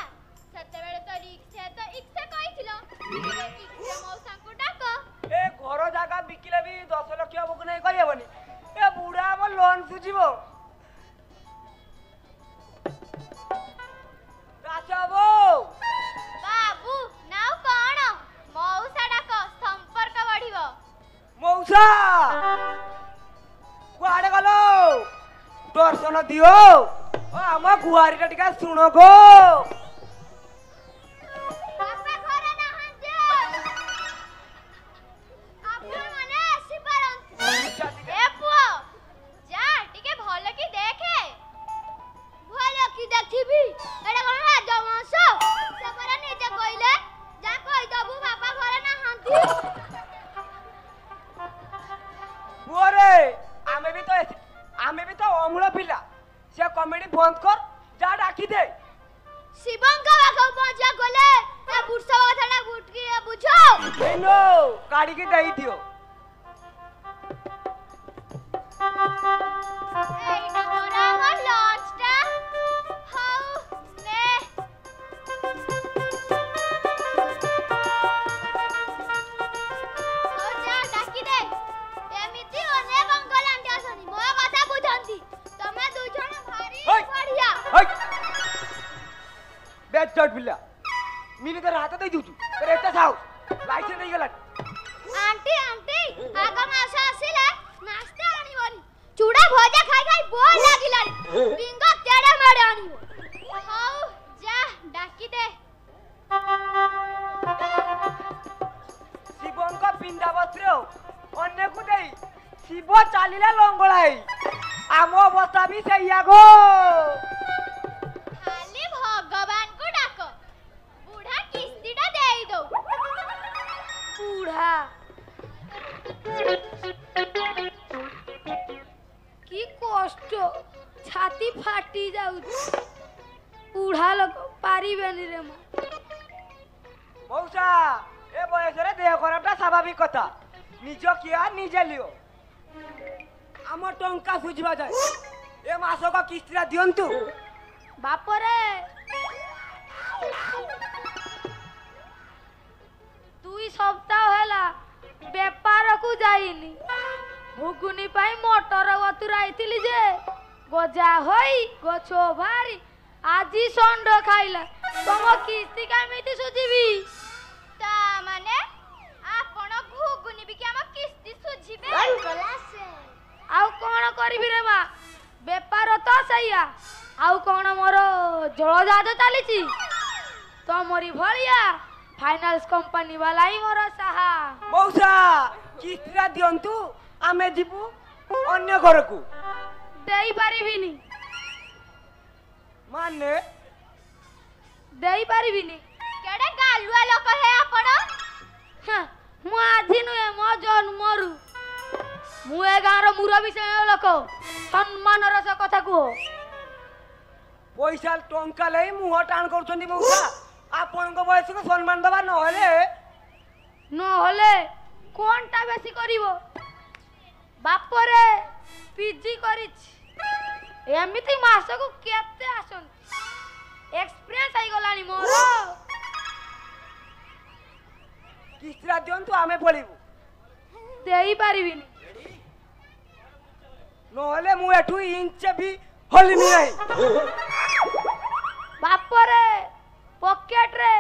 सते बेले तो रिक्शा तो इक्से कहिथिलो इक्से मौसा को डाको ए घर जागा बिकिले भी 10 लाख बुक नहीं करियबनी ए बुढ़ा हम लोन सुझिबो ଦିଅ ଓ ଆମ ଗୁହାରିଟା ଟିକେ ଶୁଣ ଗୋ। ବାପା ଘରେ ନାହାନ୍ତି। ଆପଣମାନେ ଆସିପାରନ୍ତି। ଏ ପୁଅ ଯା ଟିକେ ଭଲ କି ଦେଖେ। ଭଲ କି ଦେଖିବି ଏଟା କଣ ରାଜବଂଶ? ସେ ପରା ନିଜେ କହିଲେ ଯା କହିଦବୁ ବାପା ଘରେ ନାହାନ୍ତି। ପୁଅରେ ଆମେ ବି ତ ଅମୂଳ ପିଲା ସେ କମେଡି ବନ୍ଦ କର ଯା ଡାକି ଦେ। ଶିବଙ୍କ ପାଖକୁ ପହଞ୍ଚିବା ଗଲେ ଏ ବୁର୍ଷ କଥାଟା ବୁଟକି ବୁଝ। ଏଇନୋ କାଢିକି ଦେଇ ଦିଅ। ଏଇଟା କଣ ଆମ ଲଞ୍ଚଟା? ହଉ ନେ। ହଉ ଯା ଡାକି ଦେ। ଏମିତି ଅନେକ ଅଙ୍ଗଲାଣ୍ଡି ଅଛନ୍ତି ମୋ କଥା ବୁଝନ୍ତି। ତମେ ଦୁଇ ଜଣ ଭାରି ହେଇ। ବଢିଆ। ବେଚଟ ପିଲା ମିନି ତୋର ହାତ ଦେଇ ଦଉଛୁ ତୋର ଏତେ ସାହସ ଲାଇସେନ୍ସ ହେଇଗଲାଣି। ଆଣ୍ଟି ଆଣ୍ଟି ଆଗ ମାସ ଆସିଲେ ନାସ୍ତା ଆଣିବନି। ଚୁଡ଼ା ଭଜା ଖାଇ ଖାଇ ବୋର ଲାଗିଲାଣି। ବିଙ୍ଗ ତେଡେ ମେଡେ ଆଣିବ। ହଉ ଯା ଡାକି ଦେ। ଶିବଙ୍କ ପିଣ୍ଡା ବସ୍ତ୍ର ଅନ୍ୟକୁ ଦେଇ ଶିବ ଚାଲିଲା ଲଙ୍ଗଳାଇ। ଆମ ଅବସ୍ଥା ବି ସେଇଆ ଗୋ। ଖାଲି ଭଗବାନଙ୍କୁ ଡାକ ବୁଢା କିସ୍ତିଟା ଦେଇ ଦଉ। ବୁଢା কি কষ্ট ছাতি ফাটি যাଉଛି বুঢ়া লোক পারিবেনি রে মা। মৌসা এ বয়সরে দেহ খরাপটা স্বাভাবিক কথা নিজ কিয়া নিজে লিও। আমার টঙ্কা সুঝিবা যায় এ মাসক কিস্তিটা দিয়ন্তু। বাপরে 2 সপ্তাহ হেলা বেপারকু যাইনি। ঘুগুনি পাই মোটর বতুরাইছিলি যে গজা হই গছ ভারি আজি ষণ্ড খাইলা। তম কিস্তি কেমিতি সুঝিবি? তা মানে ଆପଣ ଘୁଗୁନି ବିକି ଆମ କିସ୍ତି ସୁଝିବେ? ଆଉ କଣ କରିବି ରେ ମା ବେପାର ତ ସେଇଆ। ଆଉ କଣ ମୋର ଜଳଜାହାଜ ଚାଲିଛି? ତମରି ଭଳିଆ ଫାଇନାନ୍ସ କମ୍ପାନୀ ବାଲା ହିଁ ମୋର ସାହା। মৌসা কিস্তিটা দিয়ন্তু আমি ଯିବୁ ଅନ୍ୟ ଘରକୁ। ଦେଇପାରିବିନି ମାନେ ଦେଇପାରିବିନି। କେଡେ ଗାଲୁଆ ଲୋକ ହେ ଆପଣ। ହେଁ, ମୁଁ ଆଜି ନୁହେଁ ମୋ ଜନ୍ମରୁ ମୁଁ ଏ ଗାଁର ମୁରବୀ ସେ ଲୋକ। ସମ୍ମାନର ସହ କଥା କୁହ। ପଇସା ଟଙ୍କା ଲେଇ ମୁହଁ ଟାଣ କରୁଛନ୍ତି ମଉସା। ଆପଣଙ୍କ ବୟସକୁ ସମ୍ମାନ ଦେବା ନହେଲେ କଣଟା ବେଶୀ କରିବ? ବାପରେ ପିଜି କରିଛି ଏମିତି ମାସକୁ କେତେ ଆସନ୍ତି। ଏକ୍ସପିରିଏନ୍ସ ହେଇଗଲାଣି ମୋର। କିସ୍ତିଟା ଦିଅନ୍ତୁ ଆମେ ପଳିବୁ। ଦେଇପାରିବିନି। ନହେଲେ ମୁଁ ଏଠୁ ଇଞ୍ଚେ ବି ହଲିମି ନାହିଁ। ବାପରେ ପକେଟରେ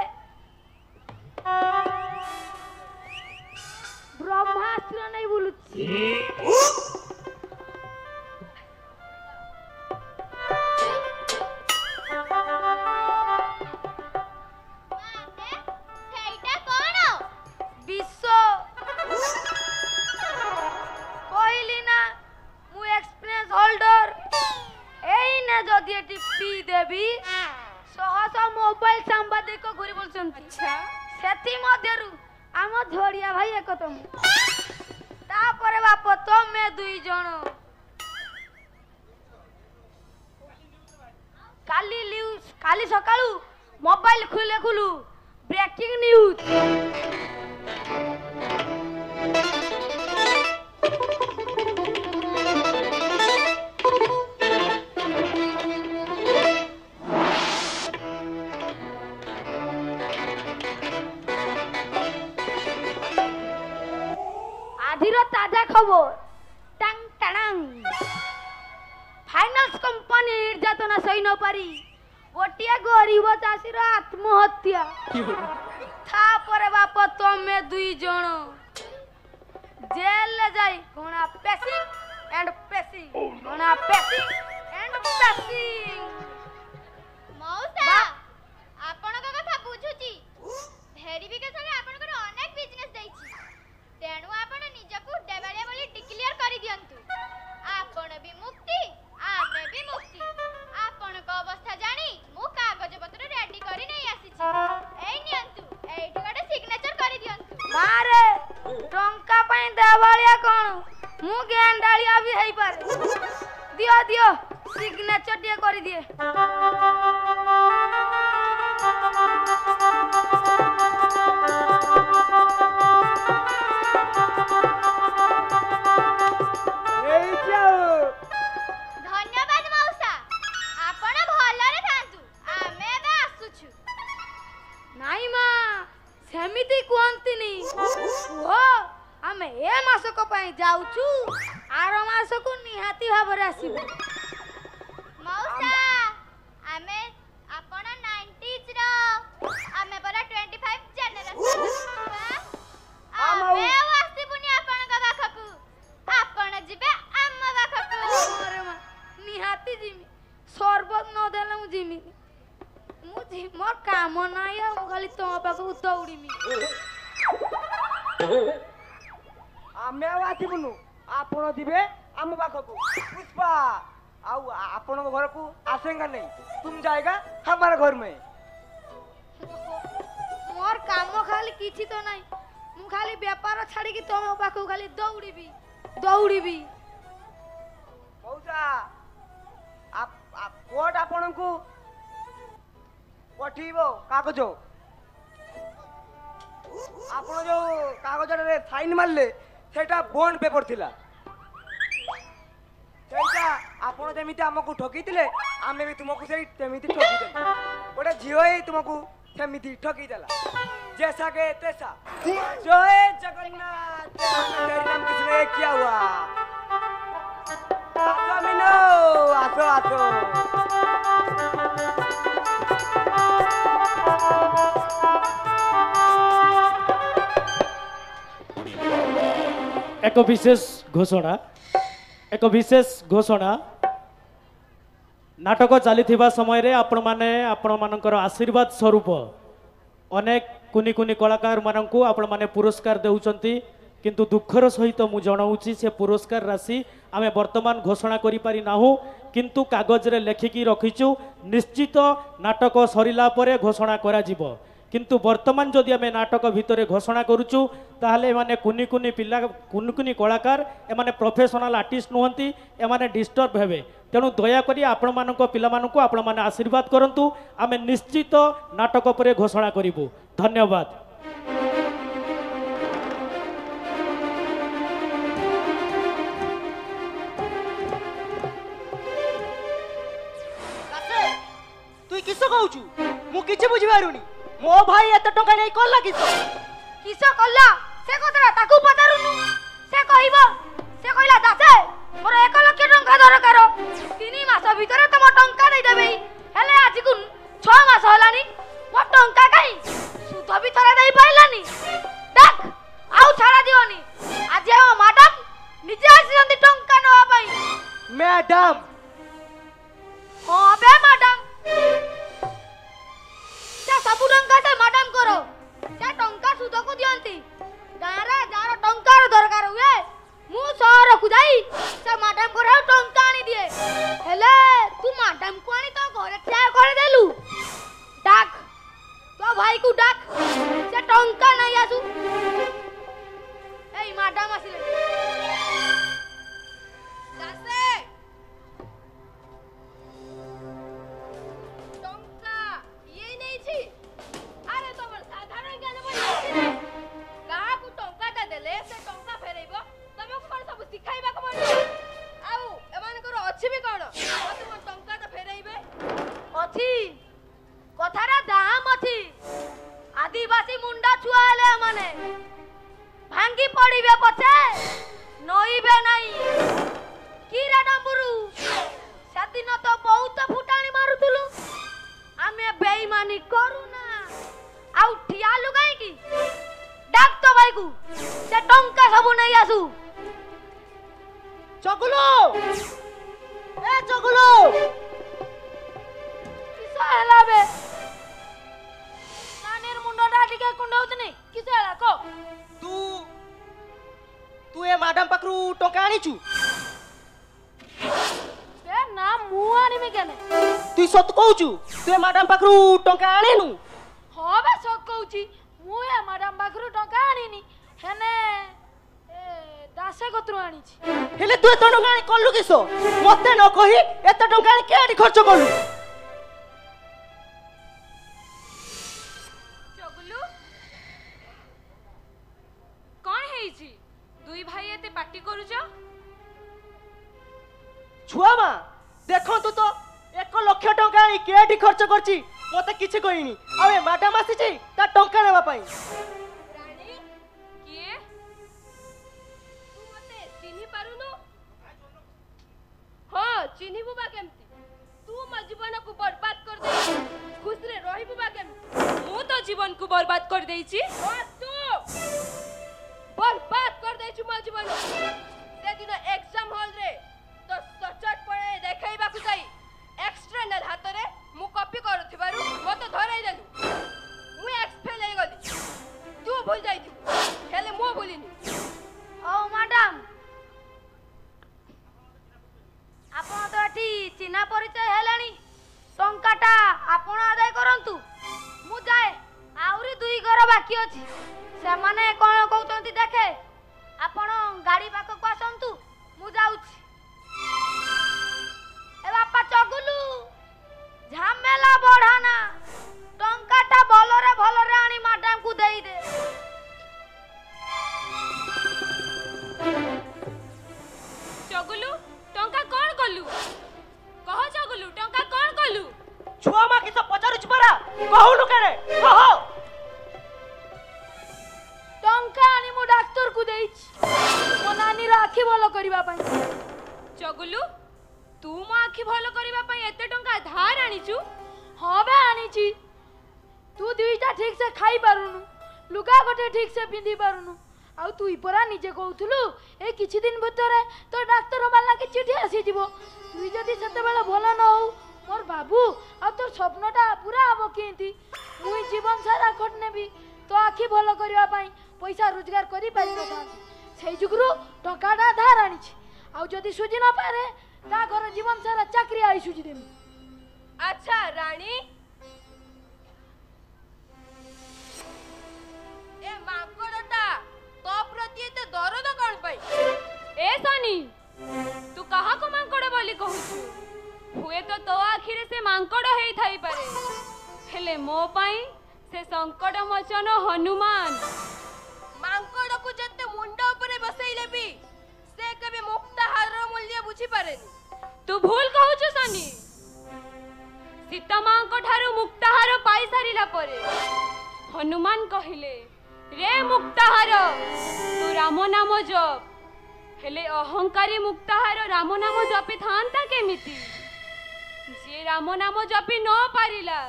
ବ୍ରହ୍ମାସ୍ତ୍ର ନେଇ ବୁଲୁଛି। ମାନେ ସେଇଟା କଣ? ବିଷ। କହିଲି ନା ମୁଁ ଏକ୍ସପିରିଏନ୍ସ ହୋଲ୍ଡର। ଏଇନେ ଯଦି ଏଠି ପିଇ ଦେବି ଶହ ଶହ ମୋବାଇଲ ସାମ୍ବାଦିକ ଘୁରି ବୁଲୁଛନ୍ତି। ସେଥି ମଧ୍ୟରୁ ଆମ ଝଡ଼ିଆ ଭାଇ ଏକତମ। ତାପରେ ବାପ ତମେ 2 ଜଣ। କାଲି ସକାଳୁ ମୋବାଇଲ ଖୁଲୁ ବ୍ରେକିଂ ନ୍ୟୁଜ। আধির তাজা খবর। টাং টাং ফাইনান্স কোম্পানি নির্যাতনা সই নপারি গোটিয়ে গরিব চাষীর আত্মহত্যা। তাপরে বাপ তমে 2 জন জেলে যাই ঘোড়া পেসিং এন্ড পেসিং ঘোড়া পেসিং এন্ড ପ୍ୟାକିଂ। ମଉସା ଆପଣଙ୍କ କଥା ବୁଝୁଛି। ଭେରିଫିକେସନରେ ଆପଣଙ୍କର ଅନେକ ବିଜନେସ୍ ଦେଇଛି, ତେଣୁ ଆପଣ ନିଜକୁ ଦେବାଳିଆ ବୋଲି ଡିକ୍ଲିୟର କରିଦିଅନ୍ତୁ। ଆପଣ ବି ମୁକ୍ତି, ଆମେ ବି ମୁକ୍ତି। ଆପଣଙ୍କ ଅବସ୍ଥା ଜାଣି ମୁଁ କାଗଜପତ୍ର ରେଡି କରି ନେଇ ଆସିଛି। ଏଇ ନିଅନ୍ତୁ, ଏଇଠି ଗୋଟେ ସିଗ୍ନେଚର କରିଦିଅନ୍ତୁ। ମାରେ ଟଙ୍କା ପାଇଁ ଦେବାଳିଆ କଣ, ମୁଁ ଗେଣ୍ଡାଳିଆ ବି ହେଇପାରେ। ଦିଅ ଦିଅ ସିଗ୍ନେଚର ଟିକେ କରିଦିଏ। ଧନ୍ୟବାଦ ମଉସା, ଆପଣ ଭଲରେ ଥାନ୍ତୁ। ଆମେ ଏବେ ଆସୁଛୁ। ନାଇଁ ମା, ସେମିତି କୁହନ୍ତିନି। କୁହ ଆମେ ଏ ମାସକ ପାଇଁ ଯାଉଛୁ, ଆର ମାସକୁ ନିହାତି ଭାବରେ ଆସିବୁ। ମଉସା ଆମେ ଆପଣ 90s ର, ଆମେ ପରା 25 ଜେନେରେସନ। ଆମେ ଆଉ ଆସିବୁନି ଆପଣଙ୍କ ପାଖକୁ, ଆପଣ ଯିବେ ଆମ ପାଖକୁ। ଆରେ ମା, ନିହାତି ଯିମି। ସରବତ ନ ଦେଲେ ମୁଁ ଯିମିନି। ମୋର କାମ ନାହିଁ, ଆଉ ମୁଁ ଖାଲି ତମ ପାଖକୁ ଦୌଡ଼ିମି। ଆମେ ଆଉ ଆସିବୁନୁ, ଆପଣ ଯିବେ ଆମ ପାଖକୁ। पुष्पा ଆଉ ଆପଣଙ୍କ ଘରକୁ ଆसेगा नहीं, तुम जाएगा हमारे घर में। ମୋର କାମ ଖାଲି କିଛି ତ ନାହିଁ, ମୁଁ ଖାଲି ବେପାର ଛାଡ଼ିକି ତମ ପାଖକୁ ଖାଲି ଦୌଡ଼ିବି ଦୌଡ଼ିବି। ମଉସା କୋର୍ଟ ଆପଣଙ୍କୁ ପଠେଇବ କାଗଜ। ଆପଣ ଯୋଉ କାଗଜରେ ସାଇନ୍ ମାରିଲେ ସେଇଟା ବଣ୍ଡ ପେପର ଥିଲା। ସେଇଟା ଆପଣ ଯେମିତି ଆମକୁ ଠକିଥିଲେ, ଆମେ ବି ତୁମକୁ ସେମିତି ଠକିଦେଲୁ। ଗୋଟେ ଝିଅ ହେଇ ତୁମକୁ ସେମିତି ଠକିଦେଲା। जैसा के तैसा। जय जगन्नाथ। तेरे नाम किसने किया हुआ? आसो मीनू, आसो आसो। एक विशेष घोषणा नाटक चली समय रे आपण माने आपण मानकर आशीर्वाद स्वरूप अनेक कुनी कुनी कलाकार मानकू आपण माने पुरस्कार देउचंती, किंतु दुखर सहित मु जणाउची से पुरस्कार राशि आमे वर्तमान घोषणा करि पारि नाहु, किंतु कागज रे लेखिकी रखिचु। निश्चित नाटक सरिला परे घोषणा करा जिवो, किंतु वर्तमान जदि आमे नाटक भितरे घोषणा करूचु ताहले एमाने कुनी कुनी पिला कुनी कुनी कलाकार एमाने प्रोफेशनल आर्टिस्ट नुहंती, एमाने डिस्टर्ब हेबे। तेणु दयाकोरी आपण मानको पिला मानको आपण माने आशीर्वाद करंतु। आमे निश्चित नाटक परे घोषणा करिबु। धन्यवाद। तू किस कहूचु? मु किछ बुझि पारुनी। मो भाई एते टंका नै कला किस कला से कतरा ताकू पचारुनु। से कहइबो, से कहला दासे मोर 1 लाख टंका दरकार, 3 मास भितरे तम टंका दे देबे। हेले आज को 6 मास हलानी, मो टंका काई सुध भी थरा देई पाइलानी। देख आउ छाड़ा दियोनी। आज ए मैडम निजे आसीजंती टंका नवा पाई। मैडम हां बे मैडम, सब टंका से मैडम करो, से टंका सुध को दियंती। गारे जार टंकार दरकार हुए मु शहर को जाई से मैडम को टंका आनी दिए। हेले तू मैडम को आनी तो घरे क्या कर देलु? डाक तो भाई को डाक, से टंका नहीं आसु। एई मैडम आसिले दासे टंका ये नहीं छी। अरे तो साधारण ज्ञान बोली कहा को टंका ता देले से टंका फेरैबो, तमे को कोन सब सिखाइबा को पड़ो। आउ एमान को अछि भी कोन तुम टंका ता फेरैबे अछि कथारा दाम अछि। आदिवासी मुंडा छुआ हेले माने भांगी पड़िबे पछे नइबे नाही। की रे डंबुरु सेदिन तो बहुत फुटाणी मारुतुलु, आमे बेईमानी करू ना। आउ ठिया लुगाई की डाक तो भाई को से टंका सब नहीं आसु। चगुलो ए चगुलो क्या कुंडाउतने किसे आला को तू तू ए मैडम पाखरु टंका आनीचु बे ना मु आनी में केने तू सत कहूचु तू ए मैडम पाखरु टंका आनेनु हां बे सत कहूची मु ए मैडम पाखरु टंका आनीनी हेने दासे कतरु आनी छी हेले तू एत टंका आनी करलु किसो मते न कही एत टंका आनी केडी खर्च करलु चगुलू कौन हेइची दुई भाई एते पार्टी करूछ छुआ मा देखो तू तो 1 लाख टंका आनी केडी खर्च करची मते किछि कहिनी आ ए मैडम आसी छी ता टंका लेवा पई रानी किए तू मते चिन्हि पारुनु हो चिन्हि बुबा केमती तू म जीवन को बर्बाद कर दे खुश रे रही बुबा केमती मु तो जीवन को बर्बाद कर देइची हो तू बर्बाद कर देइछु म जीवन से दिन एग्जाम हॉल रे तो सचट पड़े देखाइबा को जाई एक्सटर्नल हाथ रे मु कॉपी करूथिबारु मते धराई देलु मु एक्सफेल हे गली तू भूल जाइछु हेले मु भूलिनी ओ मैडम आपण तो एठी चिन्हा परिचय हेलानी टंकाटा आपण आदाय करंतु मु जाए आउरी 2 घर बाकी अछि से माने कोन कहउतंती देखे आपण गाड़ी पाक को आसंतु मु जाउछि ए बापा चगुलू झमेला बढ़ाना टंकाटा भलरे आनी मैडम को देई दे चगुलू टंका कोन कलु कहो चगुलू टंका कोन कलु छुआ मा किस पचारुछ परा कहउनु करे कहो टंका आनी मु डाक्टर को देइछि मो नानी राखी भलो करबा पई चगुलू तू मो आखि भलो करबा पई एते टंका धार आनीचु हां बे आनीछि तू दुईटा ठीक से खाई पारुनु लुगा गोटे ठीक से पिंदी पारुनु आउ तू इपरा निजे कहउथुलु ए किछि दिन भीतर तो डाक्टर वाला के चिठी आसी जिवो तू जदी सते बेला भलो न हो मोर बाबू आ तोर स्वप्नटा पूरा हबो केंती मुई जीवन सारा खट नेबी तो आखि भलो करबा पई पैसा रोजगार करी पाई न सेई जुगरु टंकाटा धार आनीछि आउ जदी सुजी न पारे ता घर जीवन सारा चाकरी आई सुजी देमी अच्छा रानी ए मांकोड़टा तो प्रति एते दरद कोन पई ए सनी तू कहा को मांकोड़ बोली कहू हुए तो आखिरे से मांकोड़ हेई थाई पारे हेले मो पाई से संकट मोचन हनुमान मांकोड़ को जते मुंडा ऊपर बसैले भी से कभी मुक्ताहार मूल्य बुझी पारेनी तू भूल कहू सनी सीता मां को ठारू मुक्ताहार पाई सारिला परे हनुमान कहिले रे मुक्ताहार तू राम नाम जप हेले अहंकारी मुक्ताहार राम नाम जपी थांता केमिति जे राम नाम जपी न पारिला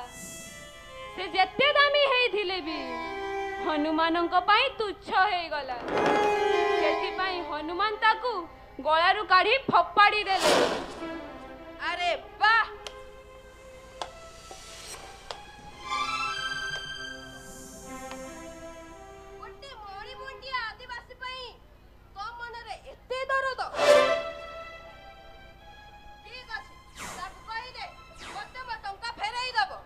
से जेते दामी हेई थिले भी हनुमानंक पाई तुच्छ हेई गला सेति पाई हनुमान ताकू गळारू काढी फप्पाडी देले अरे वाह गोटे मोड़ी मुंडी आदिवासी पाई तो मनरे एते दरद ठीक अछि सब कहि दे मते म टंका फेराई दबो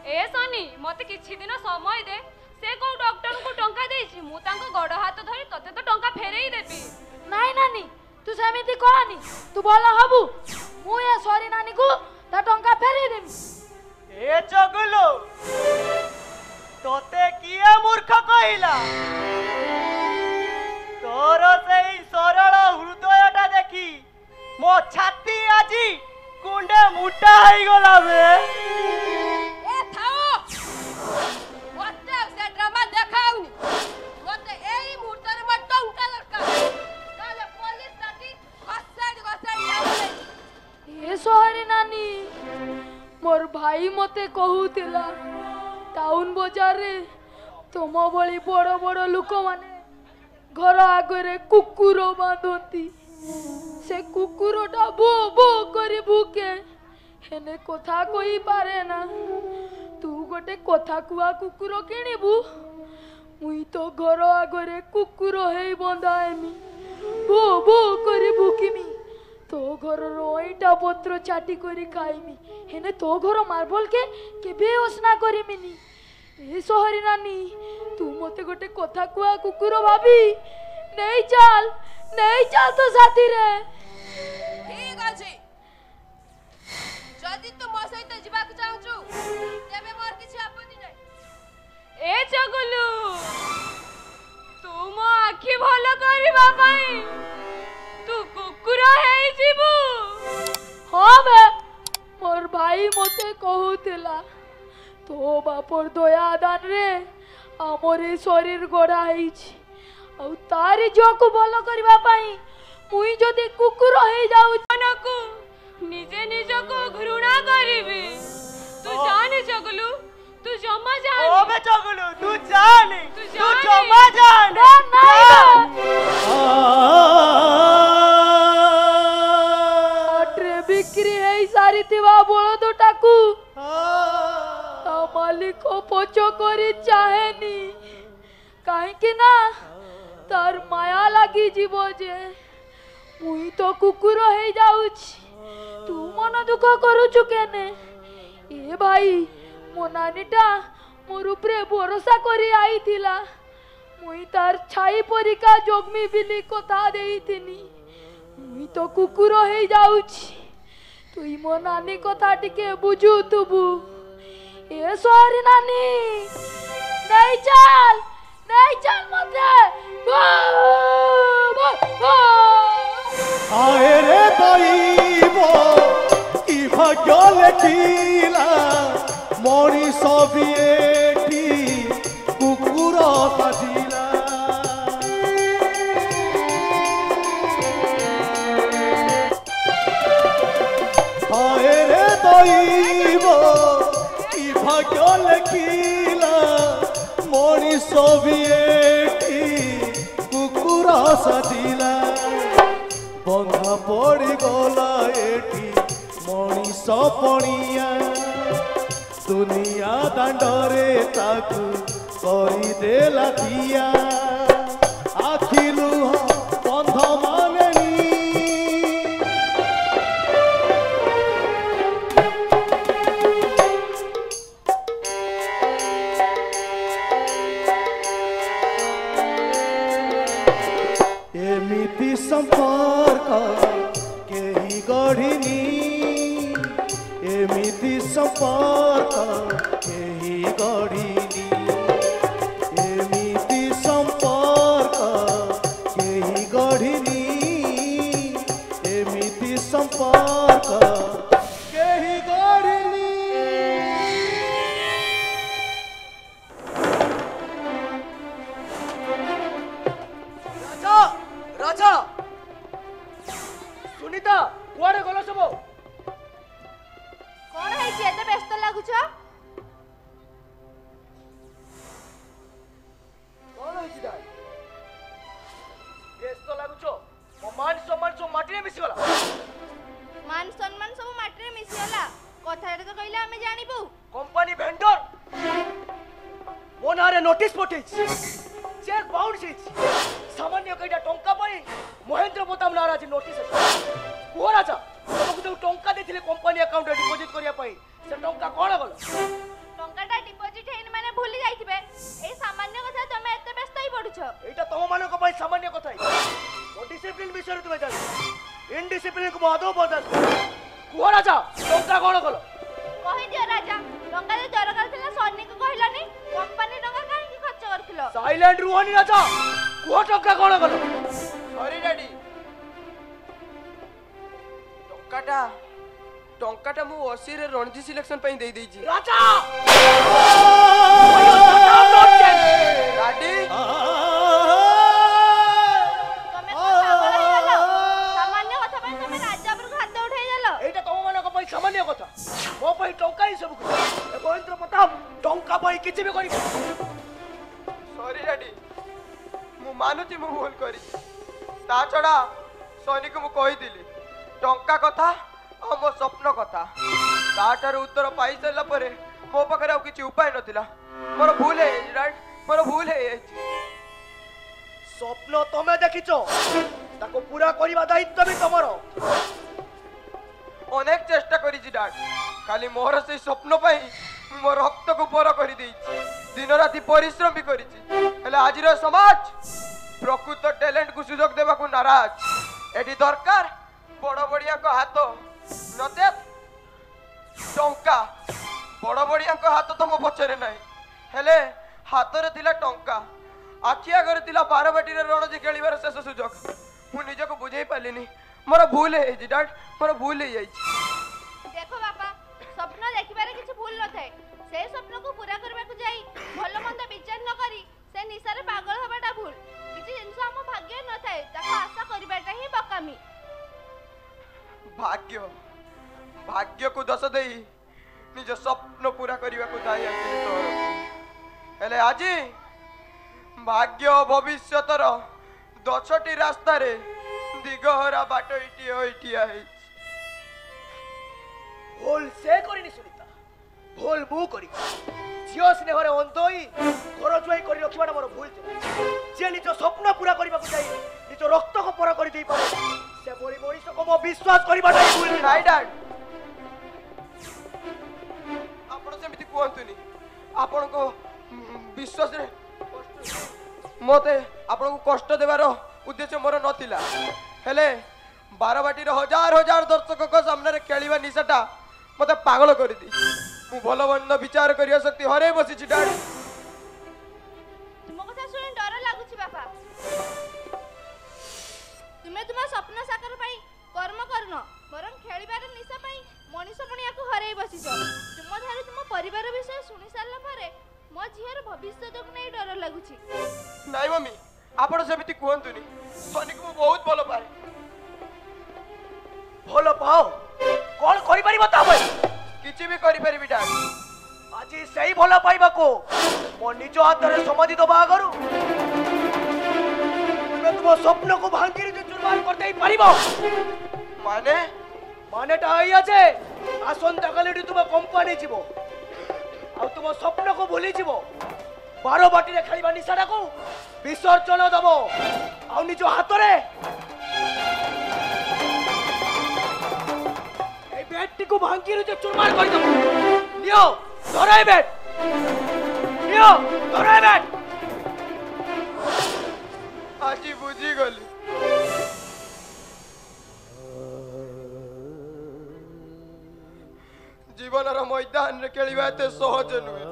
ए सनी मते किछि दिन समय दे से को डॉक्टर को टंका देछि मु तांको गड हाथ धरि तते तो टंका फेराई देबी नाई नानी तू सेमिति कहनी तू भलो हबु मु ए सॉरी नानी को ता टंका फेराई देमी ए चगुलो तोते किए मूर्ख कहिला तोर सेई सरल हृदयटा देखी मो छाती आजी कुंडे मुटा होई गला बे ए थाओ मते से ड्रामा देखाउनी मते एई मुहूर्तरे म टंका दरकार काले पुलिस साथी गसाडी ए सोहरी नानी मोर भाई मते कहूतिला टाउन बाजार रे तुम बड़ी बड़ बड़ लोक माने घर आगे कुकुर बांधती से कुकुरटा भो भो करी भूके हेने कथा कही पारे ना तू गोटे कथा कुआ कुकुर किणीबू तो घर आगरे कुकुर है बंधाएमी भो भो करी भुकिमी तो घर रोईटा पत्र चाटी करी खाइमी हेने तो घर मार्बल के केबे ओसना करिमिनी ए सोहरी नानी तू मते गोटे कथा कुआ कुकुर भाभी नहीं चाल तो साथी रे ठीक अछि जदि तू मो सहित जिबाक चाहछु तेबे मोर किछि आपत्ति नै ए चगुलू तू मो आखि भलो करबा पई तू कुकुर हेई जीबू हाँ बे मोर भाई मते कहूतिला तो बापर दया दान रे हमर ए शरीर गड़ा हेछि औ तारी जो को भलो करबा पई मुई जदि कुकुर हे जाऊ मनकू निजे निज को घृणा करिबी तू जाने चगुलू तू जमा जाने ओ बे चगुलू तू जाने तू जमा जाने अट्रे बिक्री है सारी तिवा बोलो तो टाकू मालिक पोचो करी चाहेनी काहे कि ना तार माया लागी जीवो जे मुई तो कुकुर हे जाउछि तू मन दुख करूछु केने ए भाई मो नानीटा मोर उपरे भरोसा करी आईथिला मुई तार छाई परिका जोगमी बिली कथा देइथिनी मुई तो कुकुर हे जाउछि तुई मो नानी कथा टिके बुझू तुबु ए सॉरी नानी नहीं चल मते आए रे दैव कि भाग्य लेखिला मनीष भी एठी कुकुर साजिला आए रे दैव कि भाग्य लेखिला मनीष भी एठी कुकुर साजिला बंधा पड़ी गला एठी मनीष पणिया दुनिया दांडरे ताकू କରିଦେଲା ଦିଆ ଆଖି ଲୁହ ବନ୍ଧ ମାନେନି ଏମିତି ସମ୍ପର୍କ କେହି ଗଢ଼ିନି ଏମିତି ସମ୍ପର୍କ କେହି ଗଢ଼ିନି ଏମିତି ସମ୍ପର୍କ କେହି ଗଢ଼ିନି ଏମିତି ସମ୍ପର୍କ କେହି ଗଢ଼ିନି राजा सुनीता कुआडे गलो सब कौन है एते व्यस्त लागुछ कौन होइछि दाई व्यस्त लागुछो मो मान सम्मान सब माटी रे मिसी गला मान सम्मान सब माटी रे मिसी गला कथा रे तो कहला हमें जानिबू कंपनी वेंडर मो नारे नोटिस पठेछ चेक बाउंस हेछि सामान्य कईटा टंका पई महेंद्र प्रताप नाराज नोटिस कुह राजा तुमको जो टंका देथिले कंपनी अकाउंट रे डिपॉजिट करिया पई से टंका कोन गल टंकाटा डिपॉजिट हेन माने भूली जाइथिबे ए सामान्य कथा तमे एते व्यस्त ही पडुछ एटा तुम मानको पई सामान्य कथा ओ डिसिप्लिन विषय रे तुमे जान इनडिसिप्लिन को आदो बदल कुह राजा टंका कोन गल कहि दियो राजा टंका दे दरकार थिला सन्नी को कहलानी कंपनी टंका काहे की खर्च करथिलो साइलेंट रुहनी राजा कुह टंका कोन गल सॉरी डैडी टंकाटा मु 80 रे रणजी सिलेक्शन पई देई देइजी राजा डैडी तमे को पागल हो गेलो सामान्य कथा पई तमे राजा पर हाथ उठाई देलो एटा तुम मानको पई सामान्य कथा मो पई टंका ही सब ए महेंद्र प्रताप टंका पई किछि भी करी सॉरी डैडी मु मानुची मु भूल करी ता छडा सोनी को मु कहि दिली टंका कथा और मो स्वप्न कथा ताठार उत्तर पाई सारा मो पाखे किसी उपाय नथिला मोर भूल है राइट मोर भूल है स्वप्न तमे देखिଛ ताको पूरा करबा दायित्व भी तमरो अनेक चेष्टा करिछि डाड खाली मोर से स्वप्न पाई मो रक्त को पर कर दिन राति परिश्रम भी करिछि हेले आज रो समाज प्रकृत टैलेंट को सुयोग देबा को नाराज एटी दरकार बड़ बड़िया को हाथ नते टंका बड़ बड़िया को हाथ तो मो पछरे नाही हेले हाथ रे थिला टंका आखि आगर थिला बारबाटी रे रणजी खेलिबार शेष सुयोग मु निज को बुझाई पालिनी मोर भूल है जी डैड मोर भूल है जाई देखो बापा स्वप्न देखिबारे किछ भूल न थाए से स्वप्न को पूरा करबा को जाई भलो मंद विचार न करी से निसारे पागल हबाटा भूल किछ जिंस हम भाग्य न थाए ताको आशा करबाटा ही बकामी भाग्य भाग्य को दस देई निज स्वप्न पूरा करबा को जाई आसी तो हेले आजी भाग्य भविष्यतर दछटी रास्ता रे दिगहरा बाट इटिया है भूल से करिनी सुनीता भूल मु करी जियो स्नेहरे अंधई घर जुआई करी रखिबाटा मोर भूल थिला जे निज स्वप्न पूरा करबा को जाई निज रक्त को पर करी देई पारे से बोली मनीष को मो विश्वास करबाटा ही भूल नाइ डैड आपण सेमिति कोंतुनी आपण को विश्वास रे मते आपण को कष्ट देबार उद्देश्य मोर नथिला हेले बारबाटी रे हजार हजार दर्शक को सामने रे खेलिबा निशाटा मते पागल कर दी मु भलो बंद विचार करिया शक्ति हरे बसी छी डैड तुम कथा सुनि डर लागुछि बापा तुमे तुम स्वप्न साकार पाई कर्म करनो बरं खेलिबार निशा पाई मनीष मणिया को हरै बसिछ तुम धारे तुम परिवार विषय सुनि सारला पारे मो झियर भविष्य को नै डर लागुछि नाइ मम्मी आपण सेमिति कोंतुनी सोनिक मु बहुत भलो पाए भलो पाओ कोन करि परिबो ता भाई किछि भी करि परिबी डैड आज सही भलो पाइबा को मो निज हाथ रे समाधि दबा करू तुमे तुम स्वप्न को भांगी रे चुरमार कर देई परिबो माने टा आइया जे आसंता काली तुम कंपनी जीवो आ तुम स्वप्न को भूली जीवो बारबाटी रे खेलिबा निशाटा को विसर्जन दबो आ निज हाथ रे ए बैट को भांगी रे चुरमार कर दबो लियो धराई बैट लियो धराई बैट आजी बुझी गली जीवन मैदान रे खेलिबा एते सहज नुहे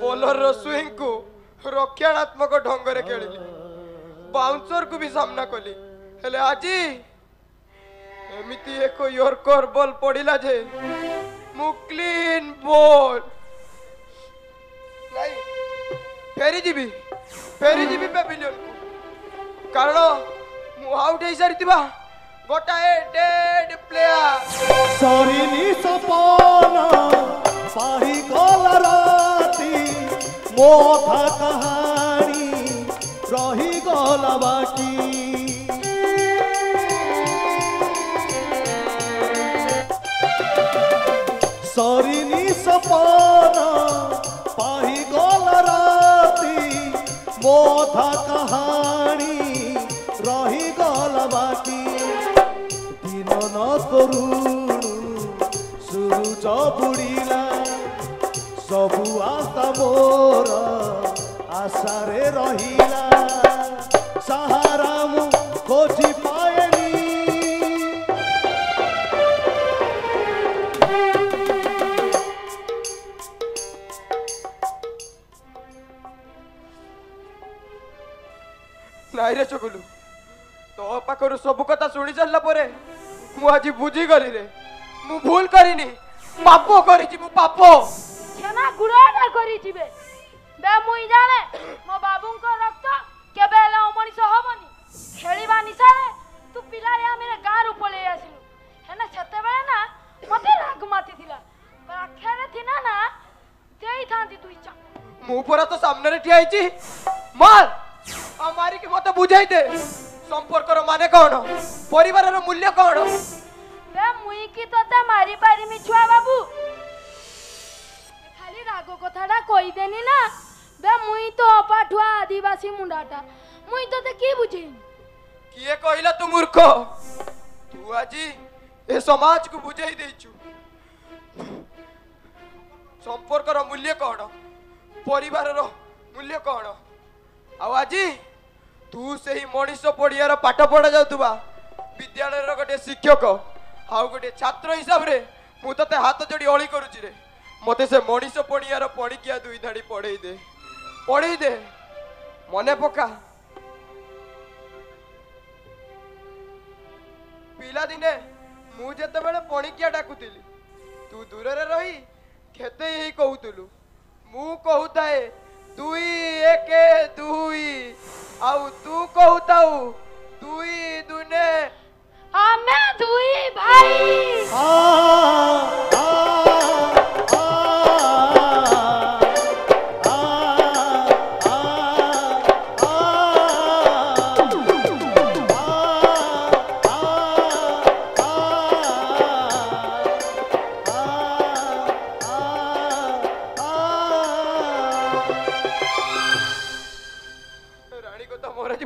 बॉलर स्विंग को रक्षणात्मक ढंग रे खेलिली बाउंसर को भी सामना कली हेले आजी एमिति एक यॉर्कर बॉल पड़िला जे मु क्लीन बॉल नहीं फेरी जीबी पेविलियन को कारण मु आउट हे सारितिबा गोटाए डेड प्लेयर सरिनी सपना पाही गला राती मोथा कहानी रही गला बाकी सरिनी सपना पाही गला राती मोथा कहानी रही गला बाकी दिन न तरुणु सूरज बुड़िला सबु आशा मोर आशारे रहिला सहारा मु खोजी पाएनी नाइ रे चकुलू तो पाखर सब कथा शुणी सारा पर मु आज बुझी गली रे मु भूल करिनी पाप करिछि मु पाप छेना गुड़ाटा करी जिबे बे मुई जाने मो बाबूंको रक्त केबे हेले अमनिष हबनी खेलिबा निशारे तू पिलाले आमे गाँ रु पळे आसिलु हेना छते बेले ना मते राग माती थिला पर आखेरे थिना ना देई थांती तू इच्छा मु परा तो सामने रे ठियाइछि मार हमारी के मते बुझाई दे संपर्क रो माने कोन परिवार रो मूल्य कोन बे मुई की तोते मारी पारी मिछुआ बाबू खाली रागो कथाटा कहि देनी ना बे मुई तो अपाठुआ आदिवासी आदिवासी मुंडाटा मुई तते की बुझेन किए कहला तू मूर्ख तू आज ए समाज को बुझाई देचु संपर्क रो मूल्य कौन परिवार रो मूल्य कौन आज तू से ही मनीष पड़ियार पाठ पढ़ा जाउतबा विद्यालय रो गोटे शिक्षक आउ गोटे छात्र हिसाब रे मु तते हाथ जोड़ी अली करूची रे मते से मनीष पड़ियार पढ़िकिया दुई धाड़ी पढ़ेई दे मने पका पिला दिने मु जते बेले पणिकिया डाकुतिली तू दूर रे रही खेते ही कहूतलु मु कहूताए 2 1 2 आउ तू कहूताऊ 2 दुने आमे दुई भाई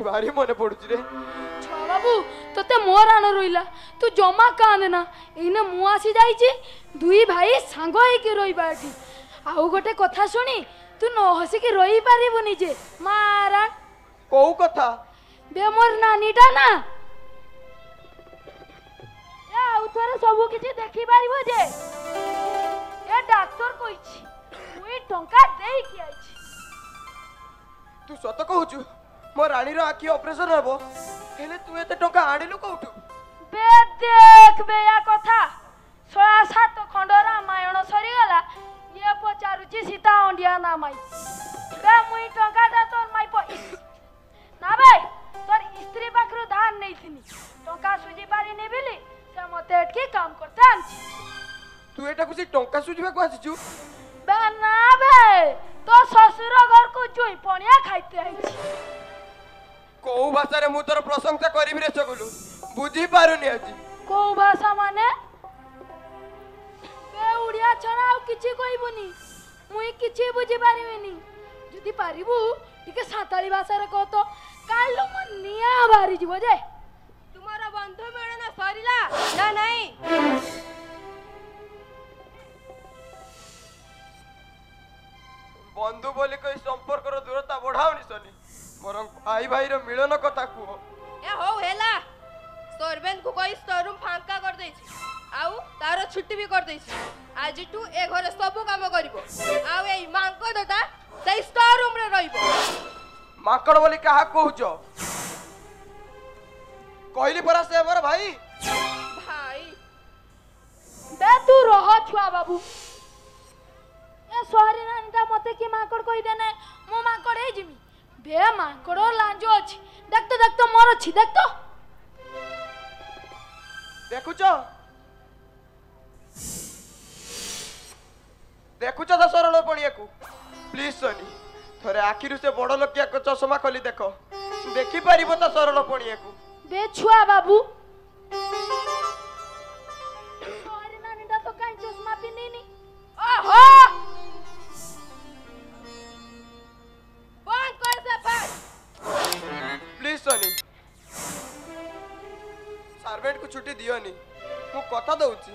भारी मने पड़ुची रे बाबू तते मोर आन रोइला तू जमा कांदे ना इने मु आसी जाईची दुई भाई सांग होई के रोइबा एठी आउ गोटे कथा सुनी तू न हसी के रोई पारिबुनी जे मारा को कथा बे मोर नानीटा ना ए आउ थोरे सब किछि देखि पारिबो जे ए डॉक्टर कहिछि मुई टंका देई कि आइछि तू सत कहूचु मो रानी रो आखी ऑपरेशन हबो हेले तू एते टका आडिलु कोठु बे देख बे या कथा 6-7 खंड रामायण सरी गला ये पचारुची सीता अंडिया ना माई बे मुई टंकाटा तोर माई ना भाई तोर स्त्री पाखरु धान नहीं थिनी टंका सुजी पारी ने बिली से मते एटकी काम करते आंची तू एटा कुछ टंका सुजीबा को आछिचु बे ना भाई तो ससुर घर को जुई पणिया खाइते आइछि को भाषा रे मु तोर प्रशंसा करिबि रे चगुलु बुझी पारुनी आजी को भाषा माने बे उड़िया छड़ा आ किछि कहिबुनी मुई किछि बुझी पारिबिनी जदी पारिबु टिके साताली भाषा रे कह तो कालो मन निया बारी जीवो जे तुम्हारा बंधु मिलन सरिला ना नहीं बंधु बोली कोई संपर्क रो दूरता बढ़ावनी सनी मोर भाई भाई रो मिलन कथा कुहो ए हो हेला सर्वेंट को कोई स्टोरूम फांका कर देछि आउ तारो छुट्टी भी कर देछि आज तू ए घरे सब काम करिवो आउ एई मांको दता से स्टोरूम रे रहिबो माकड़ बोली कहा कहूचो कहली परा से मोर भाई बे तू रह छुआ बाबू ए सोहरी नानीटा मते की माकड़ कहि देने मो माकड़ हे जिमी बे माकड़ लांजो अछि देख तो मोर अछि देख तो देखुचो तो सरल पणिया को प्लीज सनी थरे आखिरु से बड़ लोकिया को चश्मा खोली देखो देखि परिबो तो सरल पणिया को बे छुआ बाबू सोहरी नानीटा तो काई चश्मा पिनिनी ओहो बंद कर से फट प्लीज सनी सर्वेंट को छुट्टी दियोनी मु कथा दउची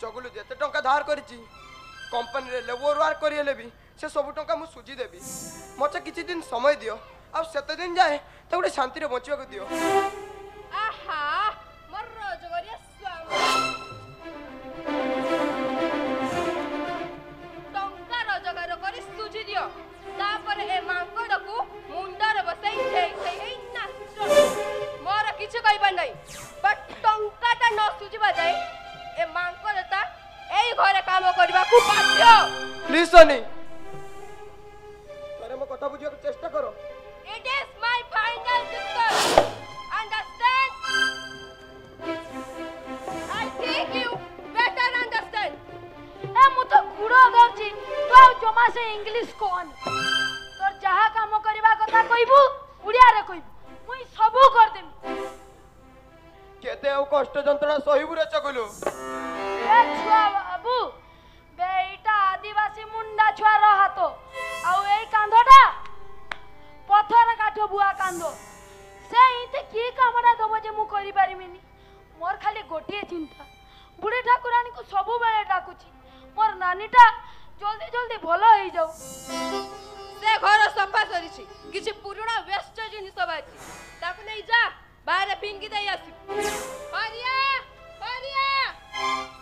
चगुलु जेते टंका धार करिची कंपनी रे लेबर वर्क करिले भी से सब टंका मु सुजी देबी मते किछि दिन समय दियो अब सेते दिन जाए तो गोटे शांति रे बचिबा को दियो आहा मोर रोजगरिया स्वामी टंका रोजगार करी सुजी दियो तापर ए मांकड़ को मुंडर बसई हेई नाच मोर किछ कहबा नै बट टंकाटा न सुजिबा जाय ए मांकड़ता एई घरे काम करबा को बाध्य प्लीज सनी तरे मो कथा बुझिया के चेष्टा करो it is my final decision understand I think you better understand ए मु तो गुड़ो दउची तू जमा से इंग्लिश कोन तोर जहा काम करबा कथा कइबू उड़िया रे कइबू मुई सबु कर देम केते ओ कष्ट जंत्रणा सहिबु रे चगुलु ए छुआ बाबू बेटा आदिवासी मुंडा छुआ रहा तो आउ एई कांधटा पत्थर काठ बुआ कांदो से इते की कामडा दबो जे मु करि पारिमिनी मोर खाली गोटिए चिंता बुढ़ी ठाकुरानी को सबु बेले डाकुची मोर नानीटा जल्दी जल्दी भलो होई जाऊ से घर सफा करिछि किछि पुरुणा वेस्ट जिनिस बाची ताकु नै जा बाहर फिंगी दई आसी परिया परिया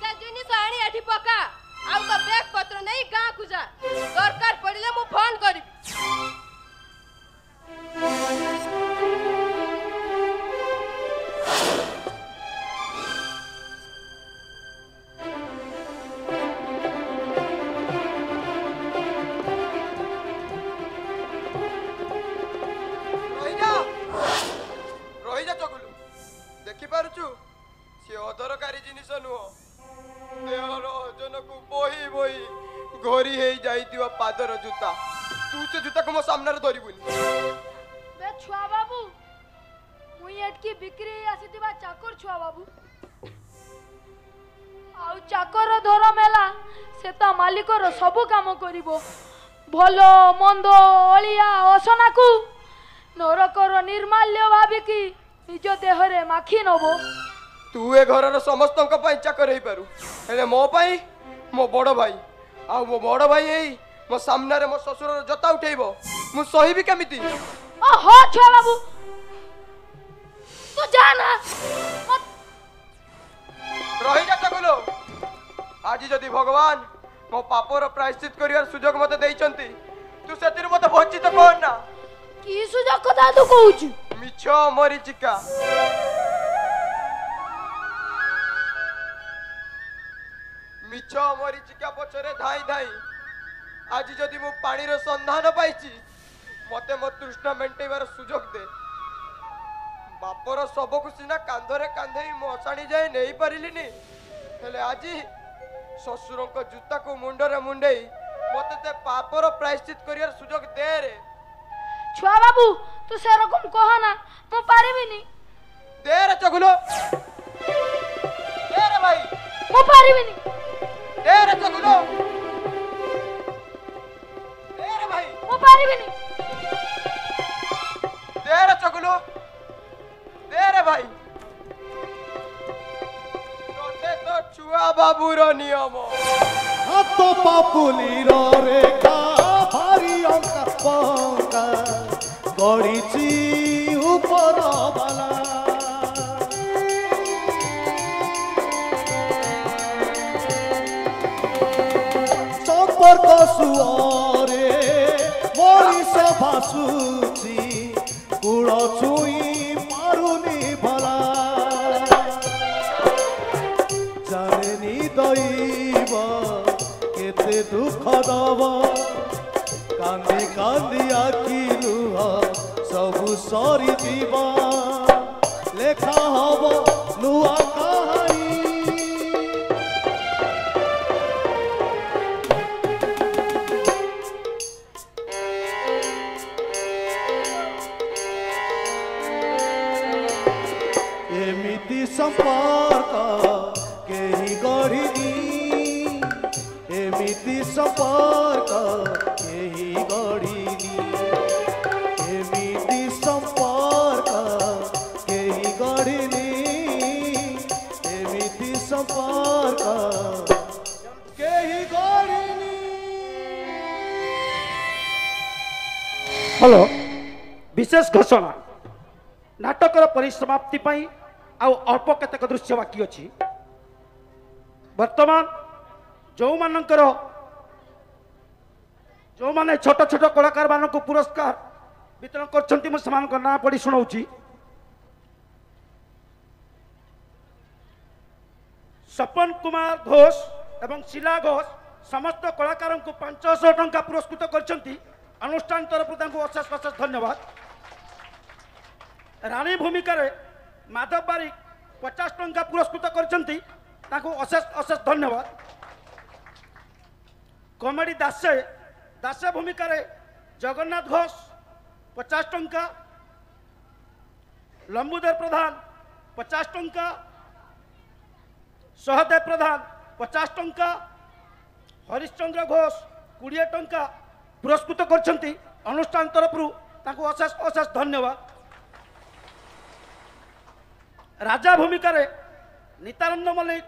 से जिनिस आनी एठी पका आउ तो बैग पत्र नै गां कु जा दरकार पड़िले मु फोन करी पारुचु से अदरकारी जिनिस नुह देहर ओजन को बोही बोही घोरी हे जाइतिवा पादर जूता तू से जूता को मो सामने रे धरिबुनी बे छुआ बाबू मुई एटकी बिक्री आसीतिबा चाकर छुआ बाबू आउ चाकर धर मेला से ता मालिक रो सब काम करिवो भलो मंदो अलिया असना को नरकर निर्माल्य भाबिकी निज देहरे माखी नबो तू ए घरर समस्त चाकर हो पारू हेले मो पाई मो बड़ भाई आ मो बड़ भाई एई मो सामने रे मो ससुर जता उठेइबो मु सहीबी केमिति ओ हो छुआ बाबू तू जाना रही जा चगुलो आज जदि भगवान मो पापर प्रायश्चित करियार सुजोग मते देइचंती तू सेतिर मते वंचित कोन ना की सुजोग कथा तू कहूछु मिछ मरीचिका मिछ मरीचिका पछरे धाई धाई आज जदि मु पानी रो संधान पाइची मते मो तृष्णा मेंटेबार सुजोग दे बापर सबको सिना कांधरे कांधेई मसाणी जाए नहीं पारिलिनी हेले आज ससुर जूता को मुंडरे मुंडेई मते ते पापर प्रायश्चित करियार सुजोग दे रे छुआ बाबू तू से रकम कह ना मु पारिबिनी दे रे चगुलो दे रे भाई मु पारिबिनी दे रे चगुलो दे रे भाई मु पारिबिनी दे रे चगुलो दे रे भाई तो छुआ बाबू रो नियम हाथ पापुली रो रेखा भारी अंका पंका गड़ीची ऊपर बाला संपर्क सुअरे मनीष भासुची कूल छुई पारुनी भला जाने दैव केते दुख दब कांदी कांदी आखि लुह सबु सरी जीव लेखा हब नुआ कहानी एमिति संपर्क केही गढ़ी एमिति संपर्क केही गढ़ी एमिति संपर्क केही गढ़ी एमिति संपर्क केही गढ़ी हेलो विशेष घोषणा नाटकर परिसमाप्ति पाई आउ अल्प केतक दृश्य बाकी अच्छी वर्तमान जो मानकर जो माने छोट छोट कलाकार मान को पुरस्कार वितरण कर ना पढ़ी शुणाऊँ सपन कुमार घोष एवं शिला घोष समस्त कलाकार को 500 टंका पुरस्कृत कर अनुष्ठान तरफ अशेष अशेष धन्यवाद रानी भूमिका माधव बारिक 50 टंका पुरस्कृत कर अशेष अशेष धन्यवाद कॉमेडी दासे दासे भूमिका जगन्नाथ घोष 50 टंका लंबुधर प्रधान 50 टंका सहदेव प्रधान 50 टंका हरिश्चंद्र घोष 20 टंका पुरस्कृत कर अनुष्ठान तरफ तांको अशेष अशेष धन्यवाद। राजा भूमिका नित्यानंद मल्लिक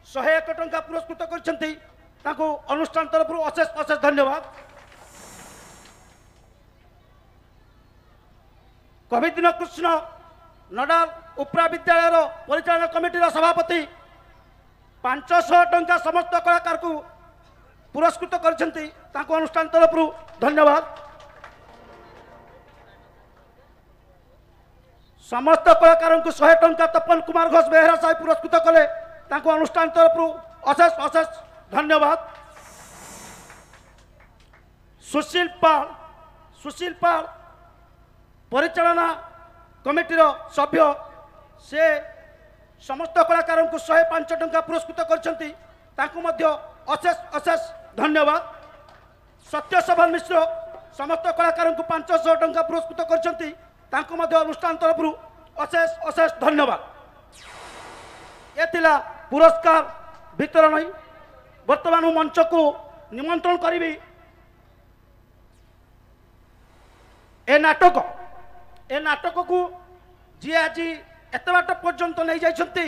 101 टंका पुरस्कृत करछंती तांको अनुष्ठान तरफ अशेष अशेष धन्यवाद। कवि दिन कृष्ण नडाल उपरा विद्यालय परिचालन कमिटी सभापति 500 टंका समस्त कलाकार को पुरस्कृत करछंती तांको अनुष्ठान तरफ धन्यवाद। समस्त कलाकार को 100 टंका तपन कुमार घोष बेहरा साहेब पुरस्कृत कले तांको अनुष्ठान तरफ अशेष अशेष धन्यवाद। सुशील पाल परिचालना कमिटीर सभ्य से समस्त कलाकार को 105 टंका पुरस्कृत करछंती तांको मध्य अशेष अशेष धन्यवाद। सत्यशोभन मिश्र समस्त कलाकार को 500 टंका पुरस्कृत करछंती तांको मध्य अनुष्ठान तरफ अशेष अशेष धन्यवाद। ये थिला पुरस्कार वितरण। वर्तमान मंच को निमंत्रण करी ए नाटक को जी आज एत बाट पर्यंत नहीं जाइछंती,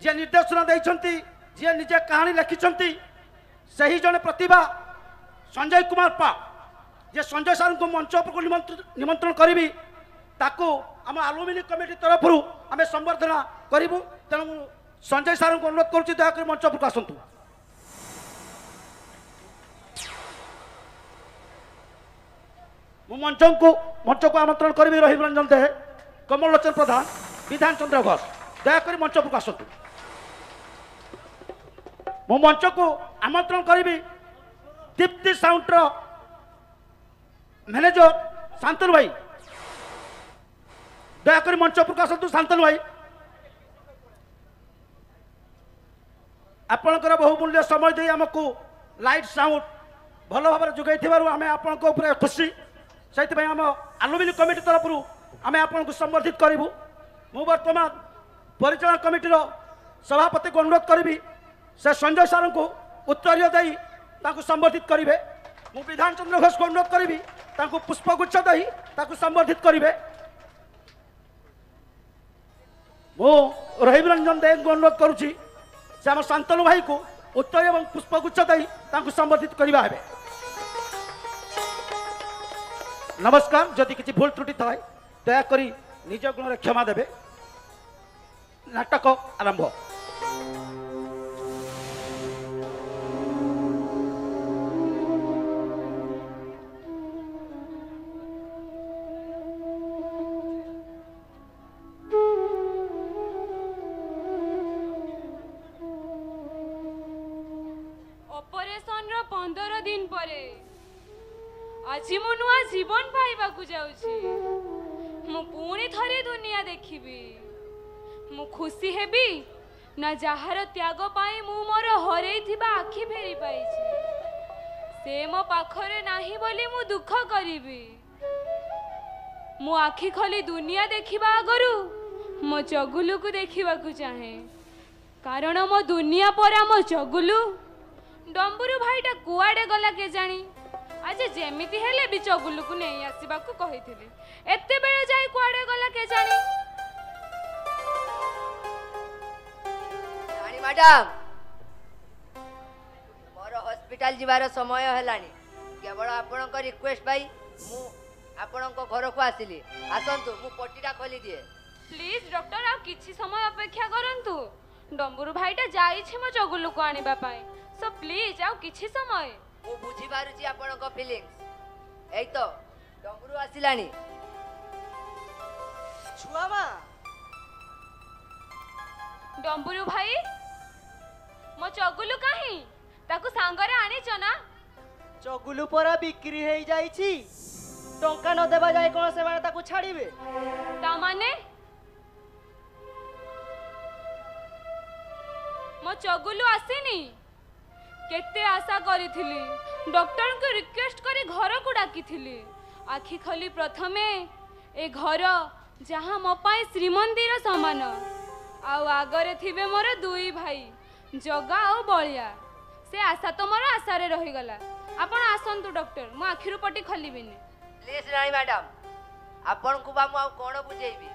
जे निर्देशना देइछंती, जे निजे कहानी लिखिछंती सही जने प्रतिभा संजय कुमार पा जे संजय सार को मंच पर निमंत्रण करी ताकू आम आलुमिनी कमिटी तरफ आम संबर्धना करूँ। तेणु संजय सार को अनुरोध करुच्ची दयाकोरी मंच पर आसतु। मंच को आमंत्रण करी रहीब रंजन दे, कमल लोचन प्रधान, विधान चंद्र घोष दयाकोरी मंच पर आसतु। मो मंच को आमंत्रण करी दीप्ति साउंड मैनेजर शांतनु भाई दयाकोरी मंच पर आसतु। शांतनु भाई आपणकर बहुमूल्य समय दे आमको लाइट साउंड भल भाव जोगाई आम आपण खुशी से आम आलुमिनी कमिटी तरफ आम आपन को संबर्धित करूँ। मु वर्तमान परिचालन कमिटीर सभापति को अनुरोध करी से संजय सार को उत्तरीय दे संबर्धित करेंगे। मु विधान चंद्र घोष को अनुरोध करी पुष्पगुच्छ दे संबर्धित करेंगे। मु रहीब रंजन दे को अनुरोध करुच्ची से आम शांतनु भाई को उत्तर और पुष्पगुच्छ दे संबर्धित करवा है। नमस्कार। जदि किसी भूल त्रुटि थाए दयाकोरी निज गुण क्षमा देवे। नाटक आरंभ। ऑपरेशन रो 15 दिन परे आज मु नुआ जीवन पाइबा को जाउछी। मु पुणी थरे दुनिया देखिबी। मु खुशी हेबी ना जहार त्याग पाई मु मोर हरई थिबा आखि फेरी पाइछि। से मो पाखरे नाही बोली मु दुख करिबी। मु आखि खोली दुनिया देखिबा आगरु मो चगुलु को देखिबा को चाहे। कारण मो दुनिया परा मो चगुलु डंबुरु भाईटा कुआडे गला के जानी। आज जेमिति हेले भी चगुलु को नहीं आसीबा को कहिथिले। एते बेले जाई कुआडे गला के जानी। रानी मैडम मोर हॉस्पिटल जीवार समय हेलानी। केवल आपनक रिक्वेस्ट भाई मु आपनक घर को आसिली। आसंतु मु पट्टीटा खोली दिए। प्लीज डॉक्टर आ किछि समय अपेक्षा करंतु। डंबुरु भाईटा जाईछि मो चगुलु को आनिबा पाई। सो प्लीज आ किछि समय। मु बुझी पारुची आपनक फीलिंग्स। एई तो डंबुरु आसिलानी। छुआ मा डंबुरु भाई मो चगुलु काहे ताकू सांगरे आनी चना। चगुलु परा बिक्री हेई जाईची। टंका न देबा जाय कोन से माने ताकू छाड़ीबे। ता माने मो चगुलु आसीनी। केते आशा करिथिली। डॉक्टर को रिक्वेस्ट करी घर को डाकिथिली। आखि खोली प्रथमे ए घर जहाँ मो पाई श्रीमंदिर समान। आउ आगरे थिबे मोर दुई भाई जगा और बलिया। से आशा तो मोर आशारे रही गला। आपण आसंतु डॉक्टर मो आखिरु पटी खोलिबिनी। प्लीज रानी मैडम आपण को बा मु कोन बुझेइबी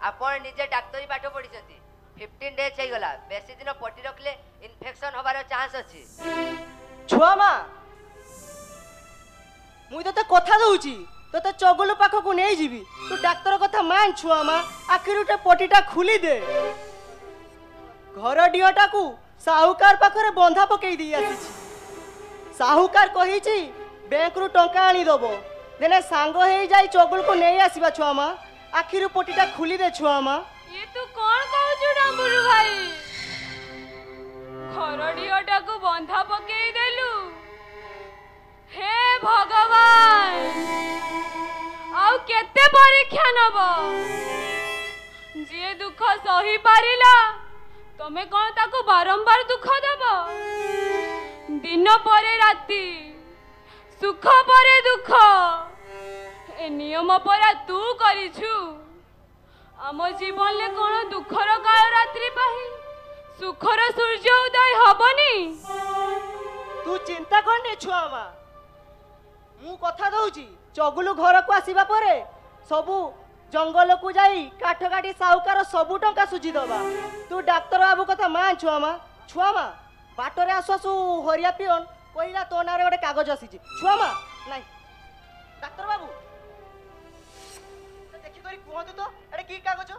आपण निजे डाक्टरी पाठ पढिसथि 15 डेज हे गला बेसी दिन पटी रखले इन्फेक्शन होबार चांस अछि छुआ मा मुई तो कथा दउची तो ते चगुलु पाख को नै जीवी तू डाक्टर कथा मान छुआ मा आखिर उटे पटीटा खुली दे घर डियोटा को साहुकार पाखरे बंधा पकई दी आसी साहुकार कहिची बैंक रु टंका आनी दबो देने सांगो हे जाई चगुल को नै आसीबा छुआ मा आखिर पटीटा खुली दे छुआ मा ये तू कौन कहू डम्बरू भाई खरड़ियोटा को बंधा पकई देलु हे भगवान आउ केते परीक्षा नब जे दुख सही पारिला तमे कौन ताको बारंबार दुख देब दिन परे राती सुख परे दुख ए नियम परा तू करिछु आम जीवन ले कौन दुखर काल रात्रि पाही सुखर सूर्य उदय हबनी तू चिंता करने छुआ मा मु कथा दउची चगुलु घर को आसीबा परे सबु जंगल को जाई काठ काटी साहुकार सबु टंका सुजी दबा तू डाक्टर बाबू कथा मान छुआ मा बाटरे आसु हरिया पियन कहिला तो नारे गोटे कागज आसीची छुआ मा नाही डाक्टर बाबू देखि करी कहतु तो एडे की कागज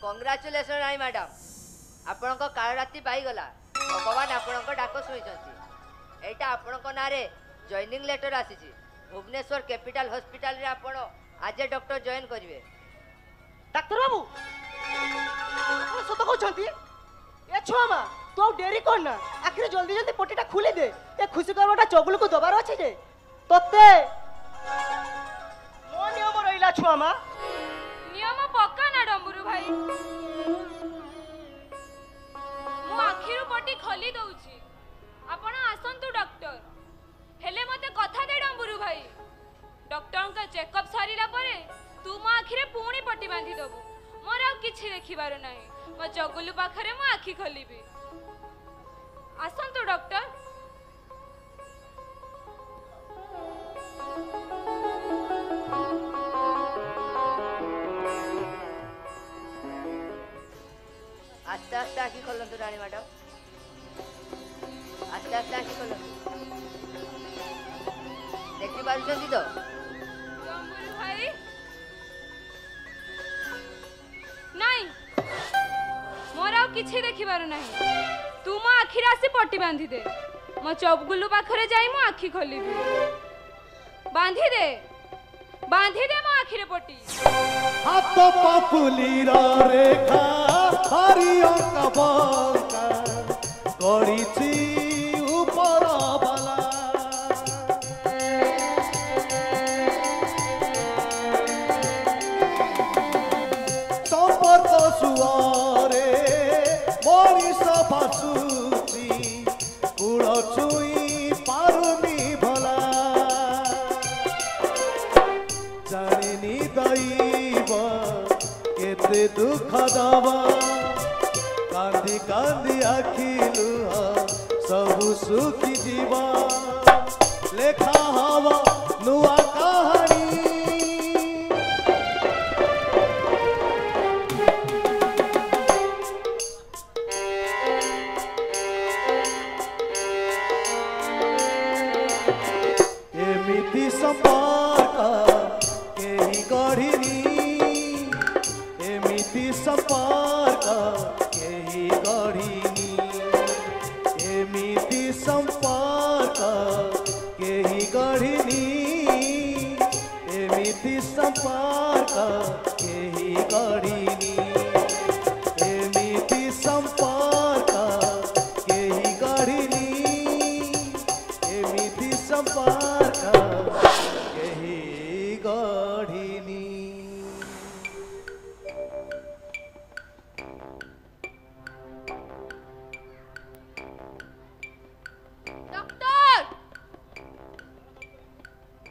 कांग्रेचुलेशन रानी मैडम आपण को काल राती पाई गला भगवान आपण को डाक सुइछंती एटा आपण को नारे जॉइनिंग लेटर आसीची भुवनेश्वर कैपिटल हॉस्पिटल रे आपण आज डॉक्टर जॉइन करिवे डाक्टर बाबू सत कहछंती ए छुआ मा तू डेरी करना आखिर जल्दी जल्दी पटीटा खुली दे ए खुशी करवाटा चगुल को दबार अछि जे तते मो नियम रहिला छुआ मा नियम पक्का ना डम्बरू भाई मु आखिरु पटी खोली दउची आपण आसंतु डॉक्टर हेले मते कथा दे डम्बरू भाई डॉक्टर का चेकअप सारीला परे तू मो आखिरे पुणी पटी बांधी दबु मोर आ किछि देखिबार नाही मो चगुलु पाखरे मो आखि खोलिबी आसंतु डॉक्टर आस्ते आस्ते आखि खोलंतु रानी मैडम आस्ते आस्ते आखि खोलंतु देखि पारुछंती तो डम्बरू भाई नहीं मोर आ किछि देखिबार नाही तू मो आखिरे आसी पट्टी बांधी दे मो चबगुलु पाखरे जाई मो आखि खोलिबी बांधी दे मो आखिरे पट्टी हाथ पापुलीर रेखा हरियो कबंका करिछि ऊपर बाला संपर्क सुआरे मरीष भासुची कूल छुई पारुनी भला जानिनी दैव केते दुख दवा कांदी कांदी आखि लुह सबु सुखी जीवा लेखा हवा नुआ कहानी एमिति संपर्क केही गढ़िनी एमिति संपर्क केही गढ़िनी एमिति संपर्क केही गढ़िनी एमिति संपर्क केही गढ़िनी एमिति संपर्क केही गढ़िनी एमिति संपर्क केही गढ़िनी डॉक्टर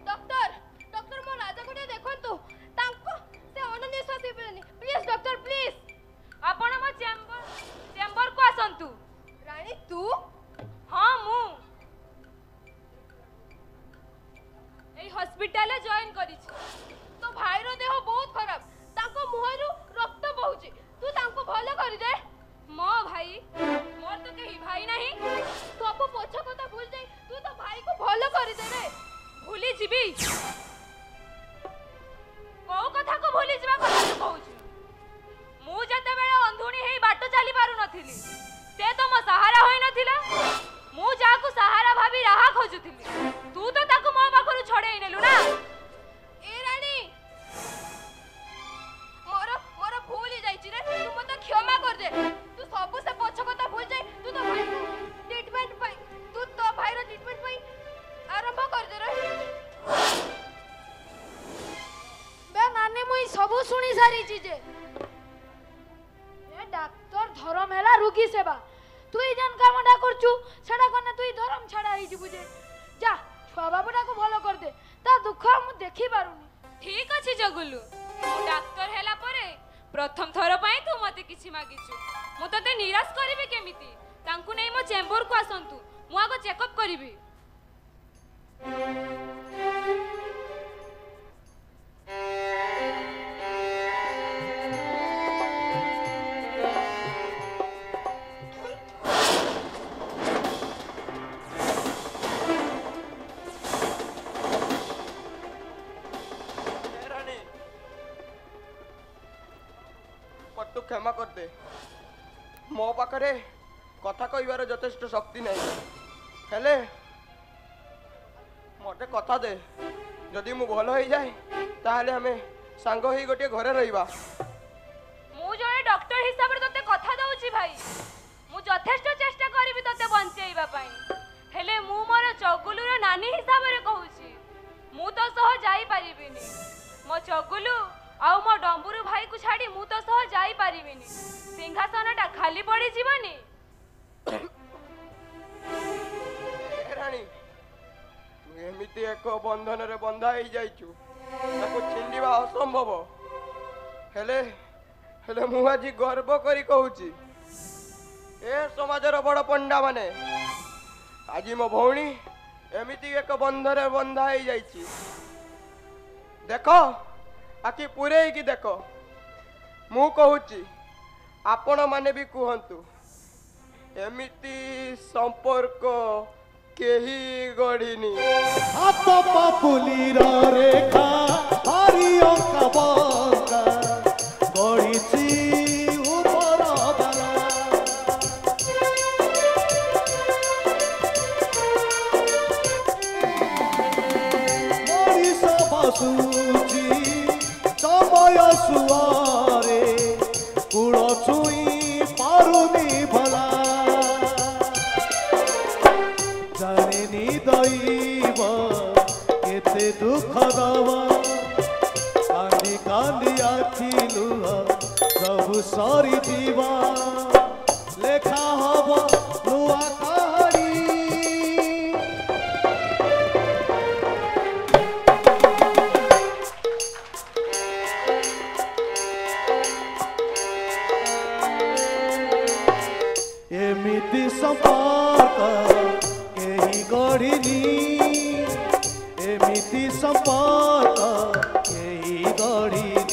डॉक्टर डॉक्टर मो राजा को देखंतु तांको से अननिश्वास हेबेनी प्लीज हॉस्पिटल जॉइन करिछि। तो भाईर देह बहुत खराब, ताको मुहरु रक्त बहुची, तू ताको भलो करि दे। मो भाई मोर तो केही भाई नहीं। सब पछ कथा भूल जाई, तू तो भाई को भलो करि दे रे। भूली जीबी को कथा को भूली जीवा कथा तू कहूछु। मु जते बेले अंधुणी हेई बाटो चली पारु नथिली, से तो मो सहारा होई नथिला। मु जाकू सहारा भाभी राहा खोजुथिली, तू तो ताकू मो पाखरु छडेई नेलु ना। ए रानी मोर भूल ही जाई रे, तू मते क्षमा कर दे। तू सब से पछ कथा भूल जाई, तू तो भाई ट्रीटमेंट पाई, तू तो भाई रो ट्रीटमेंट पाई आरंभ कर दे रे। बे नानी मुई सब सुनी सारी चीजे। ए डॉक्टर धर्म हैला रोगी सेवा, तुई जन कामडा करचू सेडा कने तुई धर्म छाड़ा ही जी बुझे। जा छुआ बाबूटा को भलो कर दे, ता दुख मु देखि पारुनी। ठीक अछि जगुलु, मु डॉक्टर हैला परे प्रथम थर पई तू मते किछि मागिछु। मु तते निराश करिबे केमिति? तांकु नै मो चेंबर को आसंतु, मु आगो चेकअप करिबे। तू क्षमा कर दे, मो पाखरे कथा कहबार यथेष्ट शक्ति नहीं। हेले मते कथा दे, जदि मु भल हो जाए ताहले हमें सांग ही गोटे घरे रहिबा। मु जने डॉक्टर हिसाब रे तते कथा दउची भाई, मु यथेष्ट चेष्टा करिबी तते बंचेइबा पई। हेले मु मोर चगुलु रो नानी हिसाब रे कहूची, मु तो सह जाई परिबिनी। मो चगुलु आउ मो डंबुरु भाई को छाड़ी मु तो सह जाई परिबिनी। सिंहासनटा खाली पड़ी जीवनी। रानी एमिति एक बंधन रे बंधा ही जाइछु, ताको छिंडिबा असंभव। हेले हेले मु आज गर्व करी कहूची, ए समाजर बड़ पंडा माने आज मो भौणी एमिति एक बंधन रे बंधा ही जाइछि। देखो आखि पुरे की देखो, मु कहूची आपण माने भी कहंतु, एमिति संपर्क केही गढ़िनी। हाथ पापुलीर रेखा हरियो कबंका गढ़िछि उपर बाला। मनीष बसुची समय सुआरे कूल छुई पारुनी भला। जानिनी दैव केते दुख दवा, कांदी कांदी आखि लुह सब सरी जीवा। लेखा हब नुआ कहानी। एमिति संपर्क केही गढ़िनी, एमिति संपर्क केही गढ़िनी।